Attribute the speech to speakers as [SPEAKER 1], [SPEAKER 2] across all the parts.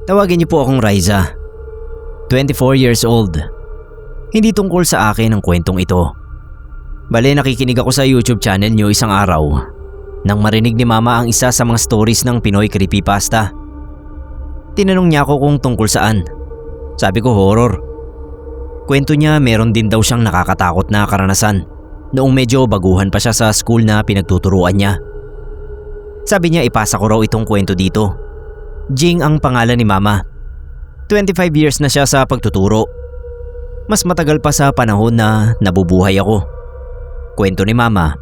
[SPEAKER 1] Tawagin niyo po akong Riza. 24 years old. Hindi tungkol sa akin ang kwentong ito. Bale, nakikinig ako sa YouTube channel niyo isang araw nang marinig ni Mama ang isa sa mga stories ng Pinoy Creepypasta. Tinanong niya ako kung tungkol saan. Sabi ko horror. Kwento niya meron din daw siyang nakakatakot na karanasan noong medyo baguhan pa siya sa school na pinagtuturuan niya. Sabi niya ipasa ko raw itong kwento dito. Jing ang pangalan ni Mama. 25 years na siya sa pagtuturo. Mas matagal pa sa panahon na nabubuhay ako. Kwento ni Mama,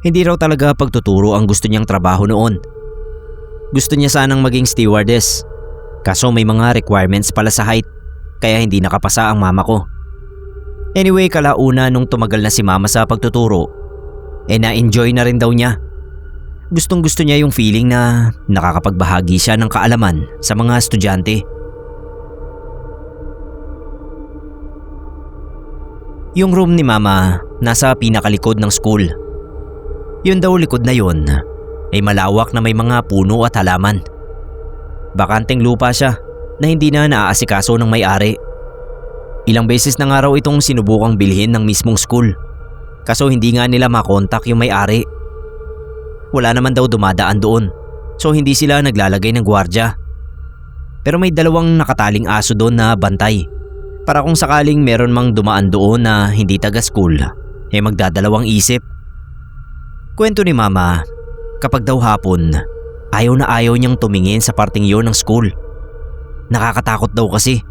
[SPEAKER 1] hindi raw talaga pagtuturo ang gusto niyang trabaho noon. Gusto niya sanang maging stewardess. Kaso may mga requirements pala sa height, kaya hindi nakapasa ang mama ko. Anyway, kalauna nung tumagal na si Mama sa pagtuturo, na-enjoy na rin daw niya. Gustong gusto niya yung feeling na nakakapagbahagi siya ng kaalaman sa mga estudyante. Yung room ni Mama nasa pinakalikod ng school. Yun daw likod na yun ay malawak na may mga puno at halaman. Bakanteng lupa siya na hindi na naaasikaso ng may-ari. Ilang beses na nga raw itong sinubukang bilhin ng mismong school. Kaso hindi nga nila makontak yung may-ari. Wala naman daw dumadaan doon, so hindi sila naglalagay ng gwardya. Pero may dalawang nakataling aso doon na bantay, para kung sakaling meron mang dumaan doon na hindi taga-school, magdadalawang isip. Kwento ni Mama, kapag daw hapon, ayaw na ayaw niyang tumingin sa parting yun ng school. Nakakatakot daw kasi.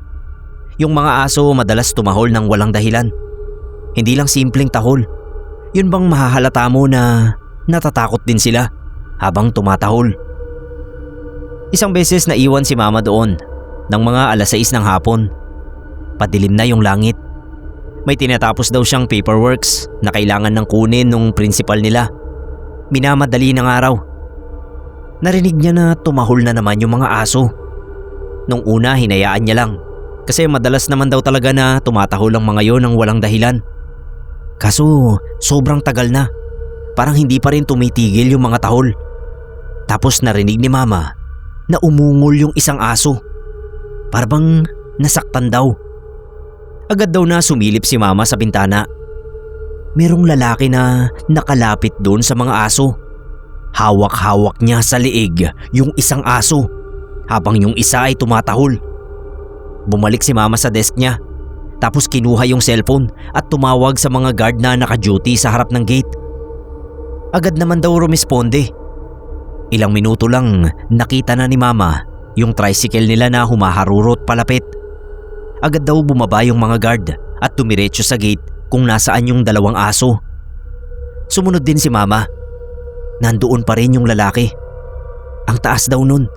[SPEAKER 1] Yung mga aso madalas tumahol ng walang dahilan. Hindi lang simpleng tahol. Yun bang mahahalata mo na natatakot din sila habang tumatahol. Isang beses naiwan si Mama doon ng mga 6:00 ng hapon. Padilim na yung langit. May tinatapos daw siyang paperworks na kailangan ng kunin nung principal nila. Minamadali ng araw. Narinig niya na tumahol na naman yung mga aso. Nung una hinayaan niya lang kasi madalas naman daw talaga na tumatahol ang mga yon ng walang dahilan. Kaso sobrang tagal na. Parang hindi pa rin tumitigil yung mga tahol. Tapos narinig ni Mama na umungol yung isang aso. Parang nasaktan daw. Agad daw na sumilip si Mama sa bintana. Merong lalaki na nakalapit doon sa mga aso. Hawak-hawak niya sa liig yung isang aso habang yung isa ay tumatahol. Bumalik si Mama sa desk niya. Tapos kinuha yung cellphone at tumawag sa mga guard na naka-duty sa harap ng gate. Agad naman daw rumisponde. Ilang minuto lang nakita na ni Mama yung tricycle nila na humaharurot palapit. Agad daw bumaba yung mga guard at dumiretso sa gate kung nasaan yung dalawang aso. Sumunod din si Mama. Nandoon pa rin yung lalaki. Ang taas daw nun.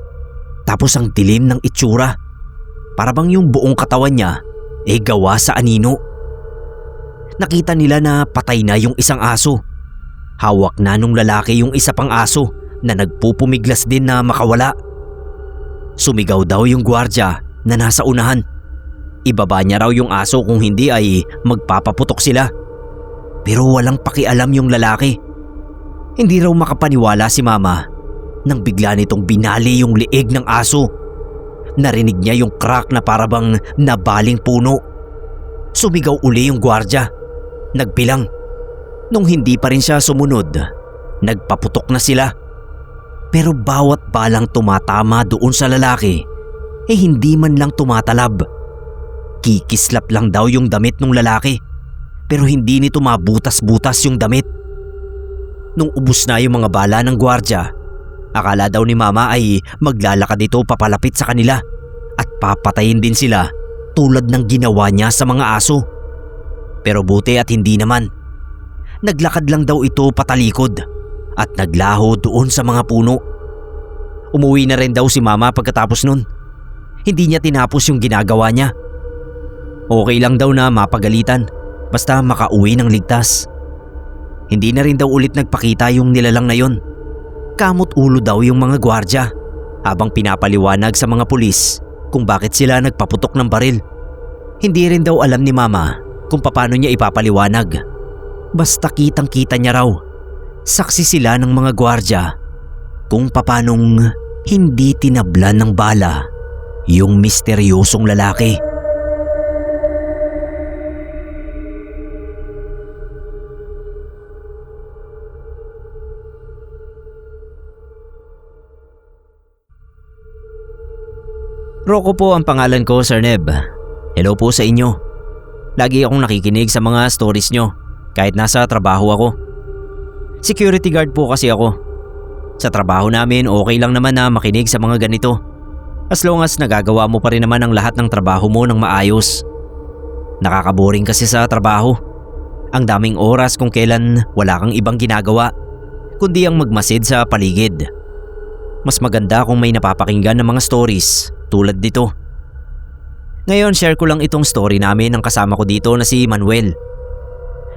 [SPEAKER 1] Tapos ang dilim ng itsura. Para bang yung buong katawan niya gawa sa anino. Nakita nila na patay na yung isang aso. Hawak na nung lalaki yung isa pang aso na nagpupumiglas din na makawala. Sumigaw daw yung gwardya na nasa unahan. Ibaba niya raw yung aso kung hindi ay magpapaputok sila. Pero walang pakialam yung lalaki. Hindi raw makapaniwala si Mama nang bigla nitong binali yung liig ng aso. Narinig niya yung crack na parabang nabaling puno. Sumigaw uli yung gwardya. Nagbilang. Nung hindi pa rin siya sumunod, nagpaputok na sila. Pero bawat balang tumatama doon sa lalaki, hindi man lang tumatalab. Kikislap lang daw yung damit ng lalaki, pero hindi nito mabutas-butas yung damit. Nung ubos na yung mga bala ng gwardya, akala daw ni Mama ay maglalakad ito papalapit sa kanila at papatayin din sila tulad ng ginawa niya sa mga aso. Pero buti at hindi naman. Naglakad lang daw ito patalikod at naglaho doon sa mga puno. Umuwi na rin daw si Mama pagkatapos nun. Hindi niya tinapos yung ginagawa niya. Okay lang daw na mapagalitan basta makauwi ng ligtas. Hindi na rin daw ulit nagpakita yung nilalang na yon. Kamot ulo daw yung mga gwardya habang pinapaliwanag sa mga pulis kung bakit sila nagpaputok ng baril. Hindi rin daw alam ni Mama kung paano niya ipapaliwanag. Basta kitang-kita niya raw, saksi sila ng mga gwardya kung papanong hindi tinablan ng bala yung misteryosong lalaki. Rocco po ang pangalan ko, Sir Neb. Hello po sa inyo. Lagi akong nakikinig sa mga stories nyo kahit nasa trabaho ako. Security guard po kasi ako. Sa trabaho namin okay lang naman na makinig sa mga ganito. As long as nagagawa mo pa rin naman ang lahat ng trabaho mo ng maayos. Nakakaboring kasi sa trabaho. Ang daming oras kung kailan wala kang ibang ginagawa kundi ang magmasid sa paligid. Mas maganda kung may napapakinggan ng mga stories tulad dito. Ngayon share ko lang itong story namin ng kasama ko dito na si Manuel.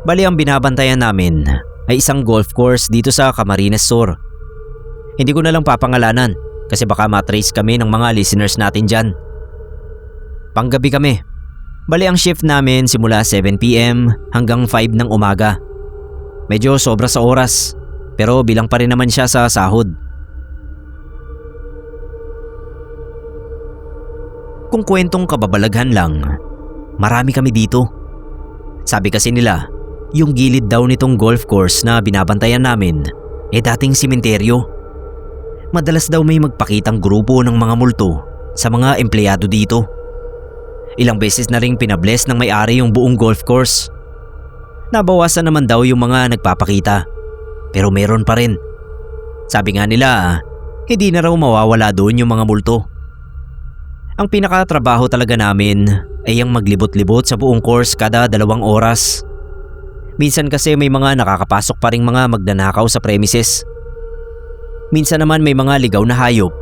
[SPEAKER 1] Bali ang binabantayan namin ay isang golf course dito sa Camarines Sur. Hindi ko na lang papangalanan kasi baka matrace kami ng mga listeners natin dyan. Panggabi kami. Bali ang shift namin simula 7 PM hanggang 5 ng umaga. Medyo sobra sa oras pero bilang pa rin naman siya sa sahod. Kung kwentong kababalaghan lang, marami kami dito. Sabi kasi nila, yung gilid daw nitong golf course na binabantayan namin dating simenteryo. Madalas daw may magpakitang grupo ng mga multo sa mga empleyado dito. Ilang beses na ring pinabless ng may-ari yung buong golf course. Nabawasan naman daw yung mga nagpapakita, pero meron pa rin. Sabi nga nila, hindi na raw mawawala doon yung mga multo. Ang pinakatrabaho talaga namin ay ang maglibot-libot sa buong course kada 2 oras. Minsan kasi may mga nakakapasok pa ring mga magnanakaw sa premises. Minsan naman may mga ligaw na hayop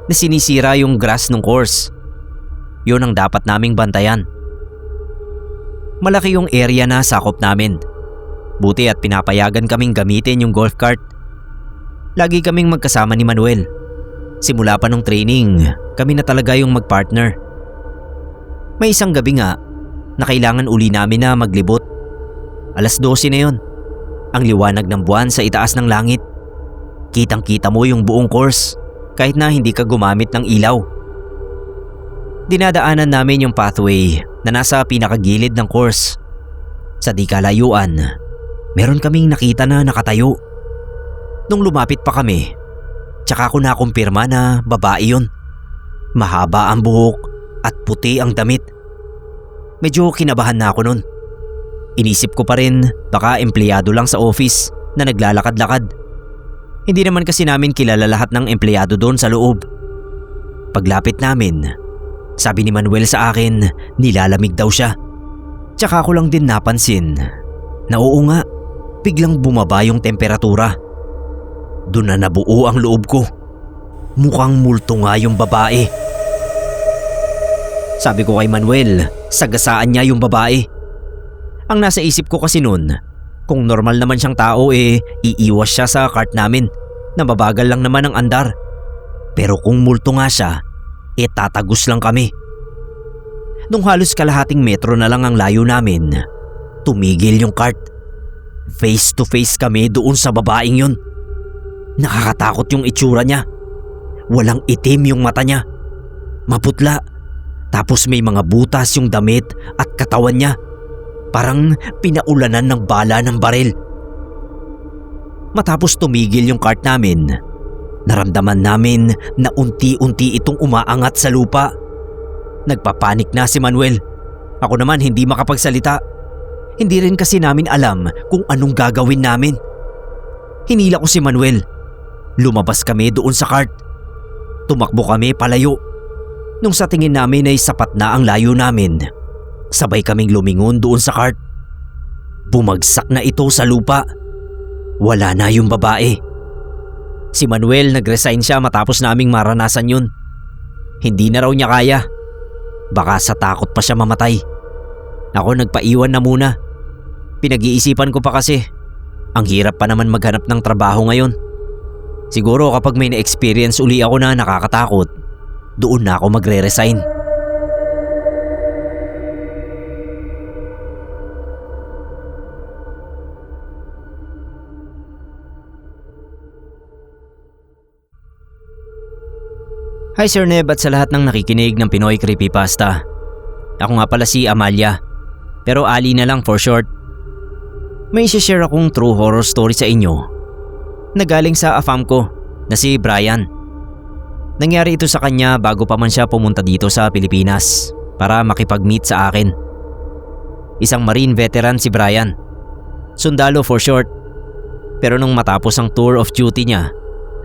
[SPEAKER 1] na sinisira yung grass ng course. Yun ang dapat naming bantayan. Malaki yung area na sakop namin. Buti at pinapayagan kaming gamitin yung golf cart. Lagi kaming magkasama ni Manuel. Simula pa nung training, kami na talaga yung magpartner. May isang gabi nga na kailangan uli namin na maglibot. 12:00 na yun. Ang liwanag ng buwan sa itaas ng langit. Kitang-kita mo yung buong course kahit na hindi ka gumamit ng ilaw. Dinadaanan namin yung pathway na nasa pinakagilid ng course. Sa di kalayuan, meron kaming nakita na nakatayo. Nung lumapit pa kami, tsaka ko nakumpirma na babae yun. Mahaba ang buhok at puti ang damit. Medyo kinabahan na ako nun. Inisip ko pa rin baka empleyado lang sa office na naglalakad-lakad. Hindi naman kasi namin kilala lahat ng empleyado doon sa loob. Paglapit namin, sabi ni Manuel sa akin nilalamig daw siya. Tsaka ko lang din napansin na oo nga, biglang bumaba yung temperatura. Doon na nabuo ang loob ko. Mukhang multo nga yung babae. Sabi ko kay Manuel, sagasaan niya yung babae. Ang nasa isip ko kasi noon, kung normal naman siyang tao iiwas siya sa cart namin na mabagal lang naman ang andar. Pero kung multo nga siya, tatagos lang kami. Nung halos kalahating metro na lang ang layo namin, tumigil yung cart. Face to face kami doon sa babaeng yun. Nakakatakot yung itsura niya. Walang itim yung mata niya. Maputla. Tapos may mga butas yung damit at katawan niya. Parang pinaulanan ng bala ng baril. Matapos tumigil yung cart namin, naramdaman namin na unti-unti itong umaangat sa lupa. Nagpapanik na si Manuel. Ako naman hindi makapagsalita. Hindi rin kasi namin alam kung anong gagawin namin. Hinila ko si Manuel. Lumabas kami doon sa cart. Tumakbo kami palayo. Nung sa tingin namin ay sapat na ang layo namin, sabay kaming lumingon doon sa cart. Bumagsak na ito sa lupa. Wala na yung babae. Si Manuel nag-resign siya matapos naming maranasan yun. Hindi na raw niya kaya. Baka sa takot pa siya mamatay. Ako nagpaiwan na muna. Pinag-iisipan ko pa kasi. Ang hirap pa naman maghanap ng trabaho ngayon. Siguro kapag may na-experience uli ako na nakakatakot, doon na ako magre-resign. Hi Sir Neb at sa lahat ng nakikinig ng Pinoy Creepypasta. Ako nga pala si Amalia, pero Ali na lang for short. May share akong true horror story sa inyo na galing sa afam ko na si Brian. Nangyari ito sa kanya bago pa man siya pumunta dito sa Pilipinas para makipag-meet sa akin. Isang Marine veteran si Brian, sundalo for short. Pero nung matapos ang tour of duty niya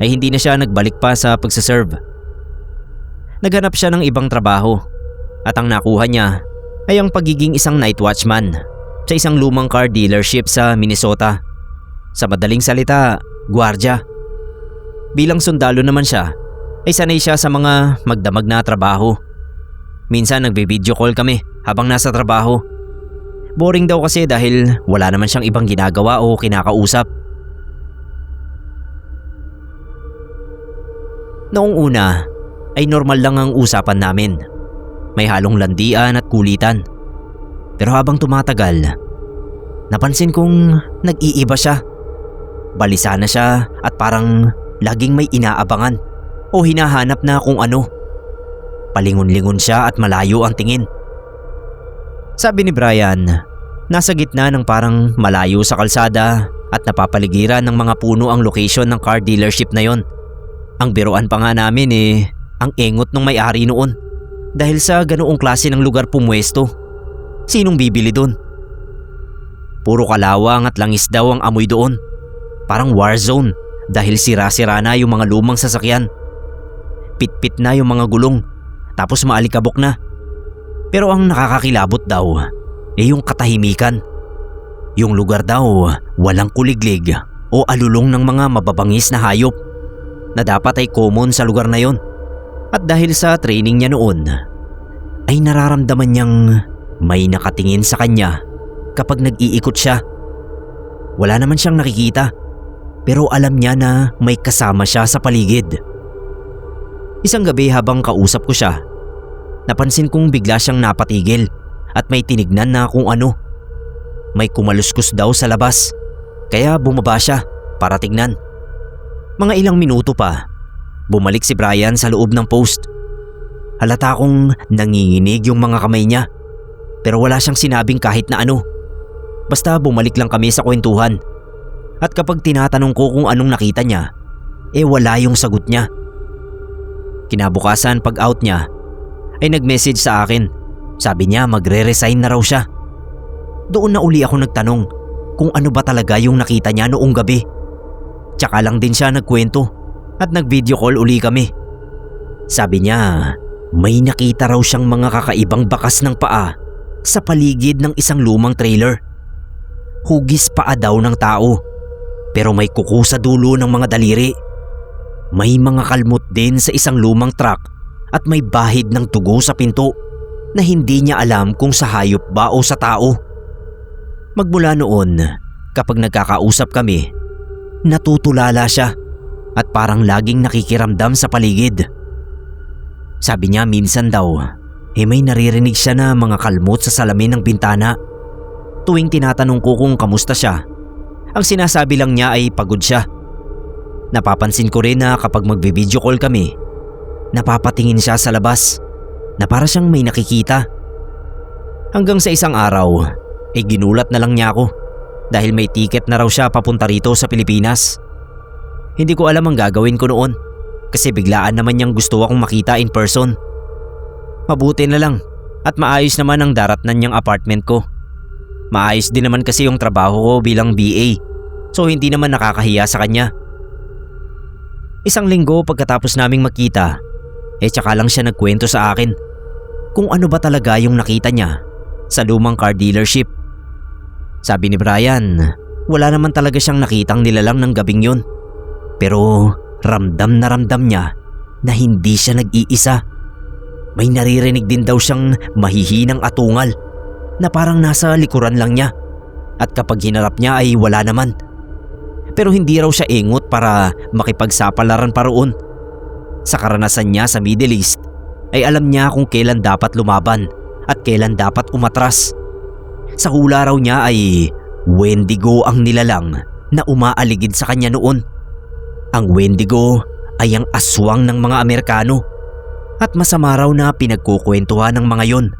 [SPEAKER 1] ay hindi na siya nagbalik pa sa pagsaserve. Naghanap siya ng ibang trabaho at ang nakuha niya ay ang pagiging isang night watchman sa isang lumang car dealership sa Minnesota. Sa madaling salita, gwardiya. Bilang sundalo naman siya ay sanay siya sa mga magdamag na trabaho. Minsan nagbe-video call kami habang nasa trabaho. Boring daw kasi dahil wala naman siyang ibang ginagawa o kinakausap. Noong una ay normal lang ang usapan namin. May halong landian at kulitan. Pero habang tumatagal, napansin kong nag-iiba siya. Balisa na siya at parang laging may inaabangan o hinahanap na kung ano. Palingon-lingon siya at malayo ang tingin. Sabi ni Brian, nasa gitna ng parang malayo sa kalsada at napapaligiran ng mga puno ang location ng car dealership na yon. Ang biruan pa nga namin ang engot ng may-ari noon dahil sa ganoong klase ng lugar pumwesto. Sinong bibili doon? Puro kalawang at langis daw ang amoy doon. Parang war zone dahil sira-sira na yung mga lumang sasakyan. Pit-pit na yung mga gulong tapos maalikabok na. Pero ang nakakakilabot daw yung katahimikan. Yung lugar daw walang kuliglig o alulong ng mga mababangis na hayop na dapat ay common sa lugar na yon. At dahil sa training niya noon, ay nararamdaman niyang may nakatingin sa kanya kapag nag-iikot siya. Wala naman siyang nakikita, pero alam niya na may kasama siya sa paligid. Isang gabi habang kausap ko siya, napansin kong bigla siyang napatigil at may tinignan na kung ano. May kumaluskus daw sa labas, kaya bumaba siya para tignan. Mga ilang minuto pa, bumalik si Brian sa loob ng post. Halata kong nanginginig yung mga kamay niya, pero wala siyang sinabing kahit na ano. Basta bumalik lang kami sa kwentuhan. At kapag tinatanong ko kung anong nakita niya, wala yung sagot niya. Kinabukasan pag out niya, ay nag-message sa akin. Sabi niya magre-resign na raw siya. Doon na uli ako nagtanong kung ano ba talaga yung nakita niya noong gabi. Tsaka lang din siya nagkwento at nag-video call uli kami. Sabi niya may nakita raw siyang mga kakaibang bakas ng paa sa paligid ng isang lumang trailer. Hugis paa daw ng tao, pero may kuko sa dulo ng mga daliri. May mga kalmot din sa isang lumang truck at may bahid ng tugo sa pinto na hindi niya alam kung sa hayop ba o sa tao. Magmula noon, kapag nagkakausap kami, natutulala siya at parang laging nakikiramdam sa paligid. Sabi niya minsan daw, may naririnig siya na mga kalmot sa salamin ng bintana. Tuwing tinatanong ko kung kamusta siya, ang sinasabi lang niya ay pagod siya. Napapansin ko rin na kapag magbe-video call kami, napapatingin siya sa labas na para siyang may nakikita. Hanggang sa isang araw, ginulat na lang niya ako dahil may ticket na raw siya papunta rito sa Pilipinas. Hindi ko alam ang gagawin ko noon kasi biglaan naman niyang gusto akong makita in person. Mabuti na lang at maayos naman ang daratnan niyang apartment ko. Maayos din naman kasi yung trabaho ko bilang BA, so hindi naman nakakahiya sa kanya. Isang linggo pagkatapos naming magkita, tsaka lang siya nagkwento sa akin kung ano ba talaga yung nakita niya sa lumang car dealership. Sabi ni Brian, wala naman talaga siyang nakitang nilalang ng gabing yun. Pero ramdam niya na hindi siya nag-iisa. May naririnig din daw siyang mahihinang atungal na parang nasa likuran lang niya. At kapag hinarap niya ay wala naman. Pero hindi raw siya ingot para makipagsapalaran pa roon. Sa karanasan niya sa Middle East ay alam niya kung kailan dapat lumaban at kailan dapat umatras. Sa hula raw niya ay Wendigo ang nilalang na umaaligid sa kanya noon. Ang Wendigo ay ang aswang ng mga Amerikano At masama raw na pinagkukwentuhan ng mga yon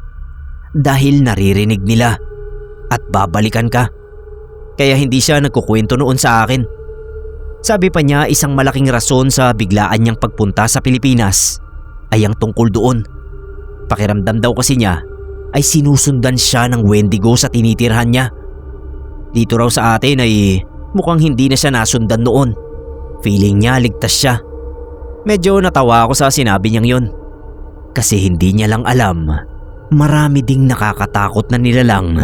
[SPEAKER 1] dahil naririnig nila at babalikan ka. Kaya hindi siya nagkukwento noon sa akin. Sabi pa niya isang malaking rason sa biglaan niyang pagpunta sa Pilipinas ay ang tungkol doon. Pakiramdam daw kasi niya ay sinusundan siya ng Wendigo sa tinitirhan niya. Dito raw sa atin ay mukhang hindi na siya nasundan noon. Feeling niya ligtas siya. Medyo natawa ako sa sinabi niyang yon. Kasi hindi niya lang alam, marami ding nakakatakot na nilalang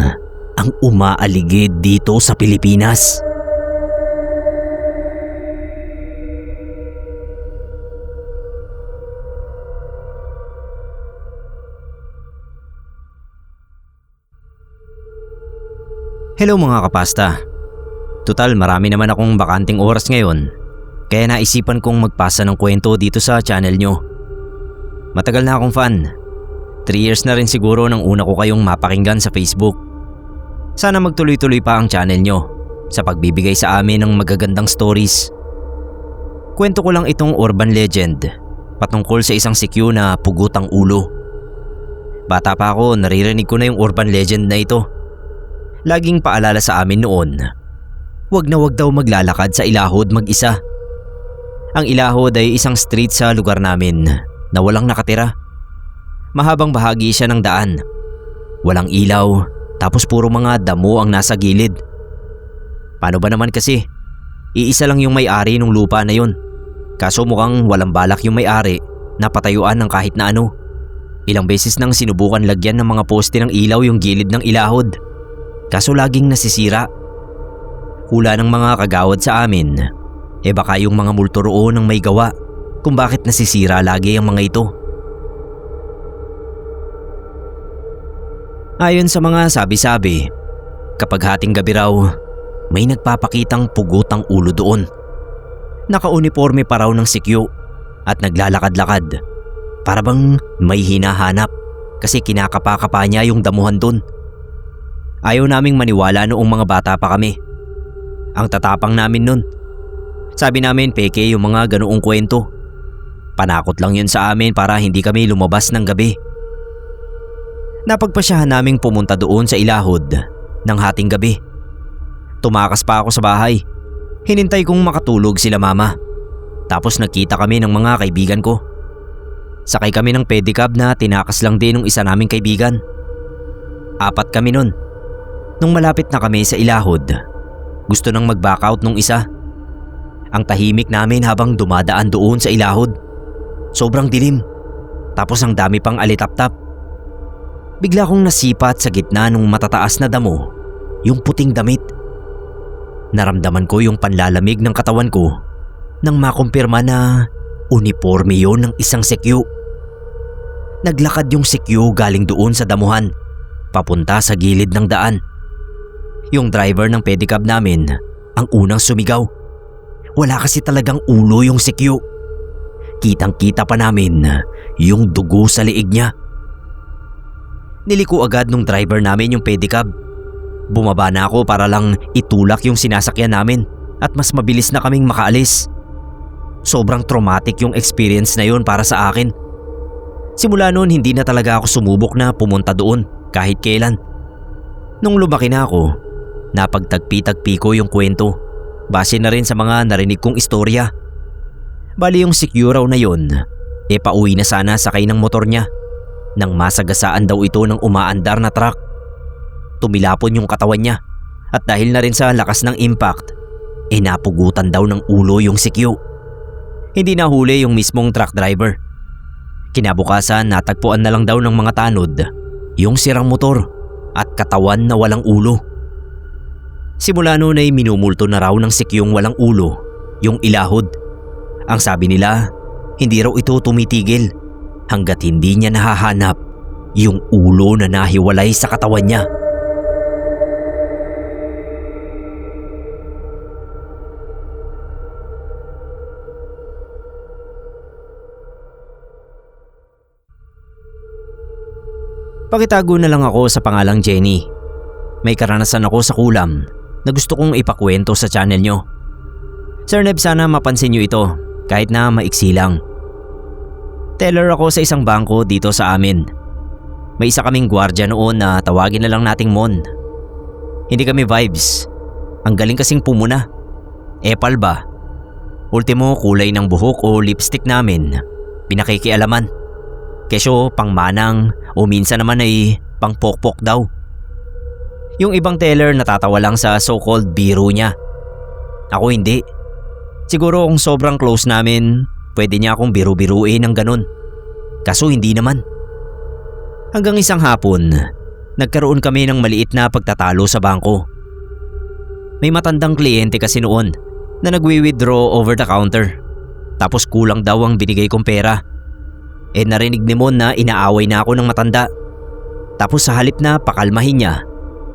[SPEAKER 1] ang umaaligid dito sa Pilipinas. Hello mga kapasta. Total marami naman akong bakanting oras ngayon, kaya naisipan kong magpasa ng kwento dito sa channel nyo. Matagal na akong fan. 3 years na rin siguro nang una ko kayong mapakinggan sa Facebook. Sana magtuloy-tuloy pa ang channel nyo sa pagbibigay sa amin ng magagandang stories. Kwento ko lang itong urban legend patungkol sa isang sikyo na pugutang ulo. Bata pa ako, naririnig ko na yung urban legend na ito. Laging paalala sa amin noon, wag na wag daw maglalakad sa Ilahod mag-isa. Ang Ilahod ay isang street sa lugar namin na walang nakatira. Mahabang bahagi siya ng daan. Walang ilaw, tapos puro mga damo ang nasa gilid. Paano ba naman kasi? Iisa lang yung may-ari ng lupa na yun. Kaso mukhang walang balak yung may-ari na patayuan ng kahit na ano. Ilang beses nang sinubukan lagyan ng mga poste ng ilaw yung gilid ng Ilahod. Kaso laging nasisira. Hula ng mga kagawad sa amin, baka yung mga multo roon ang may gawa kung bakit nasisira lagi ang mga ito. Ayon sa mga sabi-sabi, kapag hating gabi raw, may nagpapakitang pugutang ulo doon. Naka-uniforme pa raw ng sikyo at naglalakad-lakad. Para bang may hinahanap kasi kinakapa-kapa niya yung damuhan doon. Ayaw naming maniwala noong mga bata pa kami. Ang tatapang namin nun. Sabi namin peke yung mga ganoong kwento. Panakot lang yun sa amin para hindi kami lumabas ng gabi. Napagpasyahan naming pumunta doon sa Ilahod ng hating gabi. Tumakas pa ako sa bahay. Hinintay kong makatulog sila mama. Tapos nagkita kami ng mga kaibigan ko. Sakay kami ng pedicab na tinakas lang din ng isa naming kaibigan. 4 kami nun. Nung malapit na kami sa Ilahod, gusto nang mag-back out nung isa. Ang tahimik namin habang dumadaan doon sa Ilahod. Sobrang dilim. Tapos ang dami pang alitap-tap. Bigla kong nasipat sa gitna ng matataas na damo, yung puting damit. Naramdaman ko yung panlalamig ng katawan ko nang makumpirma na uniforme yon ng isang sikyo. Naglakad yung sikyo galing doon sa damuhan, papunta sa gilid ng daan. Yung driver ng pedicab namin ang unang sumigaw. Wala kasi talagang ulo yung sikyo. Kitang-kita pa namin yung dugo sa liig niya. Niliko agad nung driver namin yung pedicab. Bumaba na ako para lang itulak yung sinasakyan namin at mas mabilis na kaming makaalis. Sobrang traumatic yung experience na yun para sa akin. Simula noon hindi na talaga ako sumubok na pumunta doon kahit kailan. Nung lumaki na ako, napagtagpi-tagpi ko yung kwento. Base na rin sa mga narinig kong istorya. Bali yung sikyo raw na yun, pauwi na sana sakay ng motor niya nang masagasaan daw ito ng umaandar na truck. Tumilapon yung katawan niya at dahil na rin sa lakas ng impact, napugutan daw ng ulo yung sikyo. Hindi nahuli yung mismong truck driver. Kinabukasan natagpuan na lang daw ng mga tanod yung sirang motor at katawan na walang ulo. Simula noon ay minumulto na raw ng sikyong walang ulo yung Ilahod. Ang sabi nila, hindi raw ito tumitigil hanggat hindi niya nahahanap yung ulo na nahiwalay sa katawan niya. Pakitago na lang ako sa pangalang Jenny. May karanasan ako sa kulam na gusto kong ipakwento sa channel nyo. Sir Neb, sana mapansin nyo ito kahit na maiksi lang. Teller ako sa isang bangko dito sa amin. May isa kaming gwardya noon na tawagin na lang nating Mon. Hindi kami vibes. Ang galing kasing pumuna. Epal ba? Ultimo kulay ng buhok o lipstick namin, pinakikialaman. Kesyo pangmanang o minsan naman ay pangpokpok daw. Yung ibang teller natatawa lang sa so-called biro niya. Ako hindi. Siguro kung sobrang close namin, pwede niya akong biru-biruin ng ganun. Kaso hindi naman. Hanggang isang hapon, nagkaroon kami ng maliit na pagtatalo sa bangko. May matandang kliyente kasi noon na nagwi-withdraw over the counter. Tapos kulang daw ang binigay kong pera. Narinig ni Mon na inaaway na ako ng matanda. Tapos sa halip na pakalmahin niya,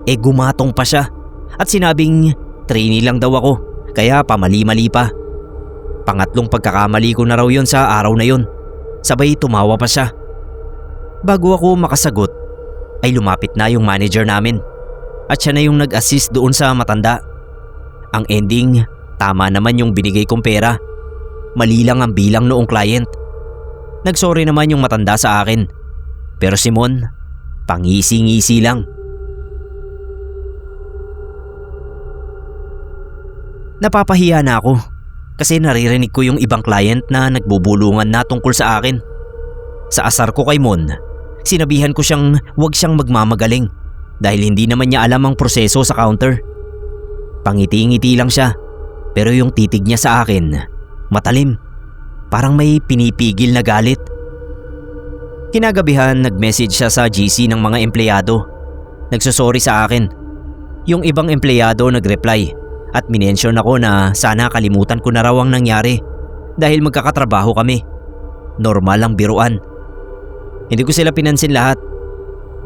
[SPEAKER 1] gumatong pa siya at sinabing trainee lang daw ako, kaya pamali-mali pa. Pangatlong pagkakamali ko na raw yon sa araw na yon. Sabay tumawa pa siya. Bago ako makasagot, ay lumapit na yung manager namin at siya na yung nag-assist doon sa matanda. Ang ending, tama naman yung binigay kong pera. Mali lang ang bilang noong client. Nagsorry naman yung matanda sa akin. Pero si Mon, pangisi-ngisi lang. Napapahiya na ako kasi naririnig ko yung ibang client na nagbubulungan na tungkol sa akin. Sa asar ko kay Mon, sinabihan ko siyang huwag siyang magmamagaling dahil hindi naman niya alam ang proseso sa counter. Pangiti-ngiti lang siya pero yung titig niya sa akin, matalim. Parang may pinipigil na galit. Kinagabihan nag-message siya sa GC ng mga empleyado. Nagsusorry sa akin. Yung ibang empleyado nag-reply at minention ako na sana kalimutan ko na raw ang nangyari dahil magkakatrabaho kami. Normal ang biruan. Hindi ko sila pinansin lahat.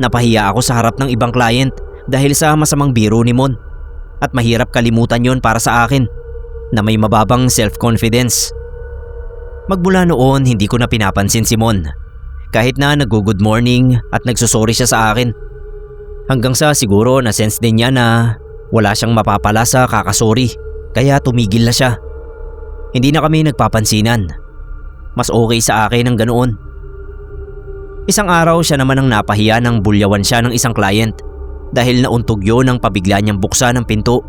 [SPEAKER 1] Napahiya ako sa harap ng ibang client dahil sa masamang biro ni Mon. At mahirap kalimutan yon para sa akin na may mababang self-confidence. Magmula noon hindi ko na pinapansin si Mon. Kahit na nag-good morning at nagsusorry siya sa akin. Hanggang sa siguro na sense din niya na wala siyang mapapala sa kakasori, kaya tumigil na siya. Hindi na kami nagpapansinan. Mas okay sa akin ang ganoon. Isang araw siya naman ang napahiya ng bulyawan siya ng isang client dahil nauntog yun ang pabigla niyang buksan ng pinto.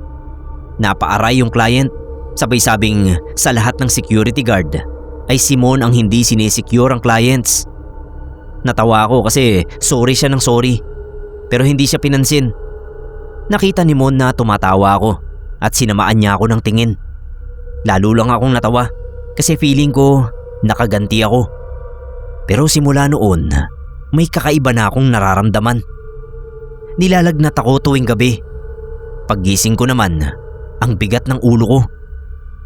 [SPEAKER 1] Napaaray yung client, sabay sabing sa lahat ng security guard ay si Mon ang hindi sinesecure ang clients. Natawa ako kasi sorry siya ng sorry pero hindi siya pinansin. Nakita ni Mon na tumatawa ako at sinamaan niya ako ng tingin. Lalo lang akong natawa kasi feeling ko nakaganti ako. Pero simula noon, may kakaiba na akong nararamdaman. Nilalagnat ako tuwing gabi. Paggising ko naman, ang bigat ng ulo ko.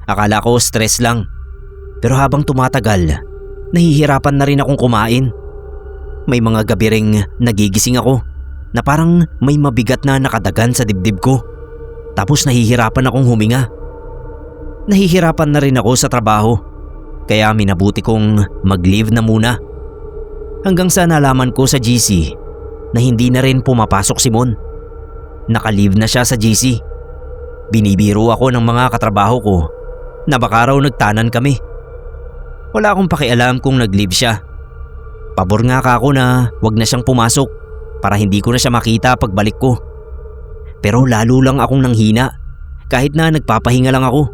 [SPEAKER 1] Akala ko stress lang. Pero habang tumatagal, nahihirapan na rin akong kumain. May mga gabi ring nagigising ako na parang may mabigat na nakadagan sa dibdib ko. Tapos nahihirapan akong huminga. Nahihirapan na rin ako sa trabaho. Kaya minabuti kong mag-leave na muna. Hanggang sa nalaman ko sa GC na hindi na rin pumapasok si Mon. Naka-leave na siya sa GC. Binibiro ako ng mga katrabaho ko na baka raw nagtanan kami. Wala akong pakialam kung nag-leave siya. Pabor nga ka ako na wag na siyang pumasok para hindi ko na siya makita pagbalik ko. Pero lalo lang akong nanghina kahit na nagpapahinga lang ako.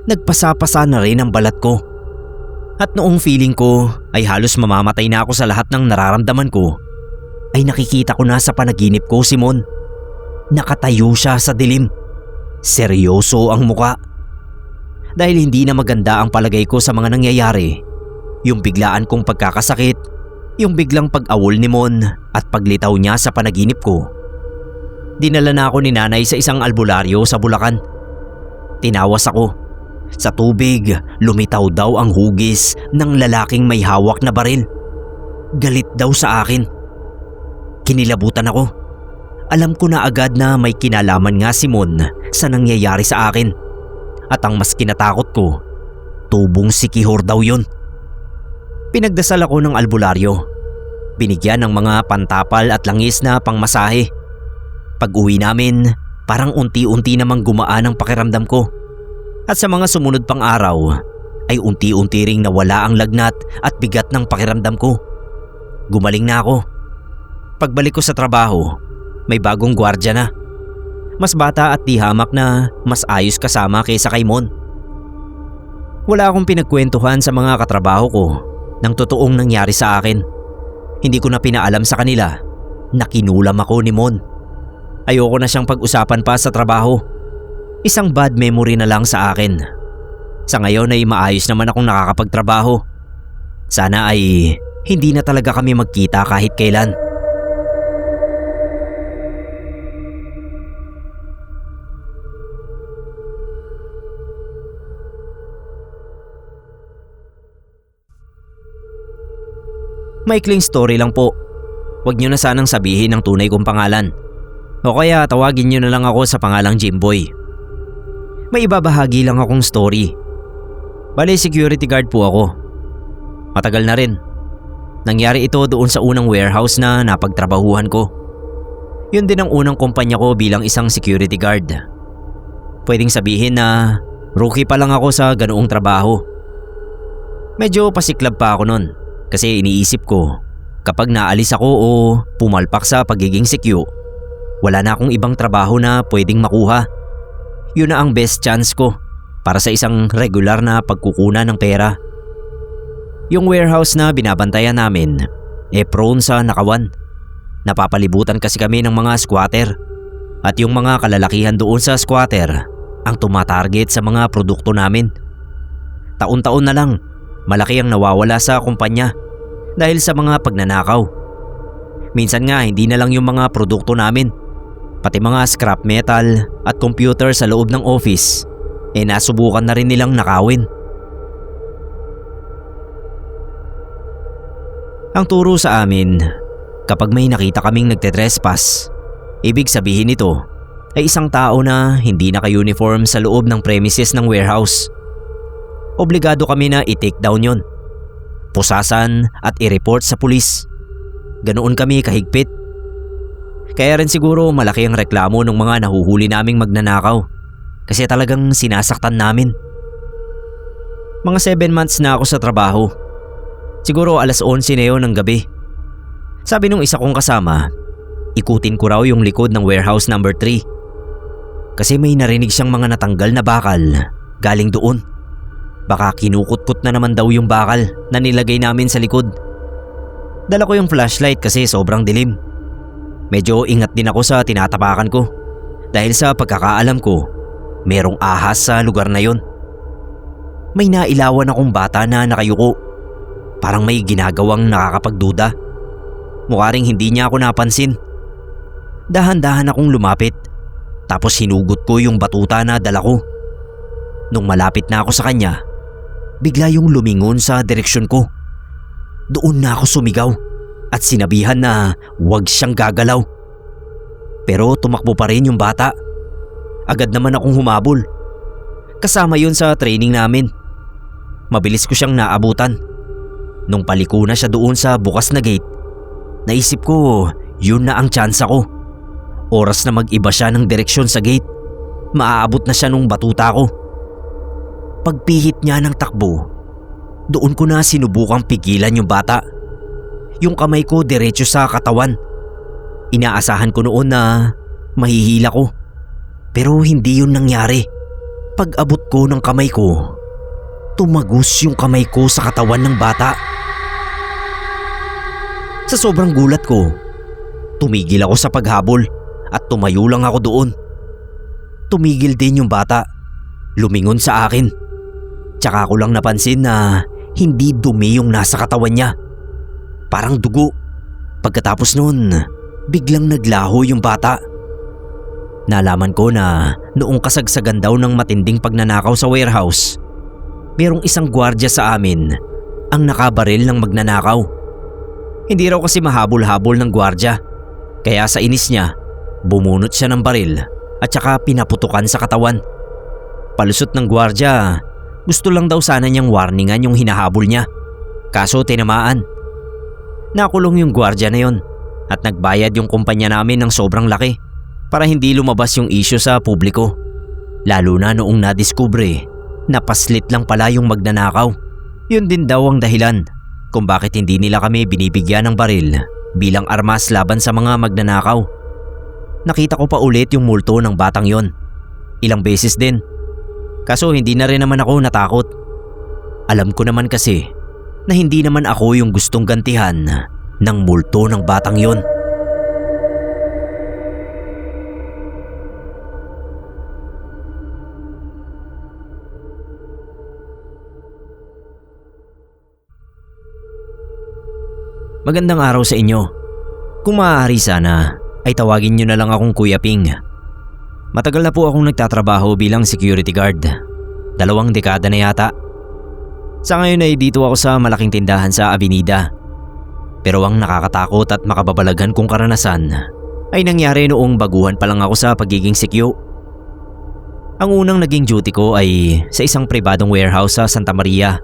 [SPEAKER 1] Nagpasa-pasa na rin ang balat ko. At noong feeling ko ay halos mamamatay na ako sa lahat ng nararamdaman ko, ay nakikita ko na sa panaginip ko si Mon. Nakatayo siya sa dilim. Seryoso ang muka. Dahil hindi na maganda ang palagay ko sa mga nangyayari, yung biglaan kong pagkakasakit, yung biglang pag-awol ni Mon at paglitaw niya sa panaginip ko. Dinala na ako ni nanay sa isang albularyo sa Bulacan. Tinawas ako. Sa tubig, lumitaw daw ang hugis ng lalaking may hawak na baril. Galit daw sa akin. Kinilabutan ako. Alam ko na agad na may kinalaman nga si Mon sa nangyayari sa akin. At ang mas kinatakot ko, tubong sikihor daw yun. Pinagdasal ako ng albularyo. Binigyan ng mga pantapal at langis na pangmasahe. Pag-uwi namin, parang unti-unti namang gumaan ang pakiramdam ko. At sa mga sumunod pang araw, ay unti-unti ring nawala ang lagnat at bigat ng pakiramdam ko. Gumaling na ako. Pagbalik ko sa trabaho, may bagong gwardya na. Mas bata at di hamak na mas ayos kasama kaysa kay Mon. Wala akong pinagkwentuhan sa mga katrabaho ko ng totoong nangyari sa akin. Hindi ko na pinaalam sa kanila na kinulam ako ni Mon. Ayoko na siyang pag-usapan pa sa trabaho. Isang bad memory na lang sa akin. Sa ngayon ay maayos naman akong nakakapagtrabaho. Sana ay hindi na talaga kami magkita kahit kailan. Maikling story lang po. Huwag niyo na sanang sabihin ang tunay kong pangalan. O kaya tawagin niyo na lang ako sa pangalang Jimboy. May ibabahagi lang akong story. Bale, security guard po ako. Matagal na rin. Nangyari ito doon sa unang warehouse na napagtrabahuhan ko. Yun din ang unang kumpanya ko bilang isang security guard. Pwedeng sabihin na rookie pa lang ako sa ganoong trabaho. Medyo pasiklab pa ako nun kasi iniisip ko kapag naalis ako o pumalpak sa pagiging secure, wala na akong ibang trabaho na pwedeng makuha. Yun na ang best chance ko para sa isang regular na pagkukunan ng pera. Yung warehouse na binabantayan namin prone sa nakawan. Napapalibutan kasi kami ng mga squatter at yung mga kalalakihan doon sa squatter ang tumatarget sa mga produkto namin. Taon-taon na lang malaki ang nawawala sa kumpanya dahil sa mga pagnanakaw. Minsan nga hindi na lang yung mga produkto namin, pati mga scrap metal at computer sa loob ng office nasubukan na rin nilang nakawin. Ang turo sa amin, kapag may nakita kaming nagtetrespass, ibig sabihin nito ay isang tao na hindi naka-uniform sa loob ng premises ng warehouse. Obligado kami na i-take down yon, pusasan at i-report sa pulis. Ganoon kami kahigpit. Kaya rin siguro malaki ang reklamo ng mga nahuhuli naming magnanakaw kasi talagang sinasaktan namin. Mga 7 months na ako sa trabaho. Siguro 11:00 na yun ng gabi. Sabi nung isa kong kasama, ikutin ko raw yung likod ng warehouse number 3 kasi may narinig siyang mga natanggal na bakal galing doon. Baka kinukutkot na naman daw yung bakal na nilagay namin sa likod. Dala ko yung flashlight kasi sobrang dilim. Medyo ingat din ako sa tinatapakan ko dahil sa pagkakaalam ko, merong ahas sa lugar na yon. May nailawan akong bata na nakayuko. Parang may ginagawang nakakapagduda. Mukha ring hindi niya ako napansin. Dahan-dahan akong lumapit tapos hinugot ko yung batuta na dala ko. Nung malapit na ako sa kanya, bigla yung lumingon sa direksyon ko. Doon na ako sumigaw at sinabihan na huwag siyang gagalaw. Pero tumakbo pa rin yung bata. Agad naman akong humabol. Kasama yun sa training namin. Mabilis ko siyang naabutan. Nung paliko na siya doon sa bukas na gate, naisip ko yun na ang tsansa ko. Oras na mag-iba siya ng direksyon sa gate. Maaabot na siya nung batuta ko. Pagpihit niya ng takbo, doon ko na sinubukang pigilan yung bata. Yung kamay ko diretso sa katawan. Inaasahan ko noon na mahihila ko. Pero hindi yun nangyari. Pag-abot ko ng kamay ko, tumagos yung kamay ko sa katawan ng bata. Sa sobrang gulat ko, tumigil ako sa paghabol at tumayo lang ako doon. Tumigil din yung bata. Lumingon sa akin. Tsaka ko lang napansin na hindi dumi yung nasa katawan niya. Parang dugo. Pagkatapos nun, biglang naglaho yung bata. Nalaman ko na noong kasagsagan daw ng matinding pagnanakaw sa warehouse, merong isang gwardya sa amin ang nakabaril ng magnanakaw. Hindi raw kasi mahabol-habol ng gwardya, kaya sa inis niya, bumunot siya ng baril at saka pinaputukan sa katawan. Palusot ng gwardya, gusto lang daw sana niyang warningan yung hinahabol niya, kaso tinamaan. Nakulong yung gwardya na yon at nagbayad yung kumpanya namin ng sobrang laki para hindi lumabas yung issue sa publiko. Lalo na noong nadiskubre Napaslit lang pala yung magnanakaw. Yun din daw ang dahilan kung bakit hindi nila kami binibigyan ng baril bilang armas laban sa mga magnanakaw. Nakita ko pa ulit yung multo ng batang yon. Ilang beses din. Kaso hindi na rin naman ako natakot. Alam ko naman kasi na hindi naman ako yung gustong gantihan ng multo ng batang yon. Magandang araw sa inyo. Kung maaari sana ay tawagin nyo na lang akong Kuya Ping. Matagal na po akong nagtatrabaho bilang security guard. 2 dekada na yata. Sa ngayon ay dito ako sa malaking tindahan sa Avenida. Pero ang nakakatakot at makababalaghan kong karanasan ay nangyari noong baguhan pa lang ako sa pagiging sikyo. Ang unang naging duty ko ay sa isang pribadong warehouse sa Santa Maria.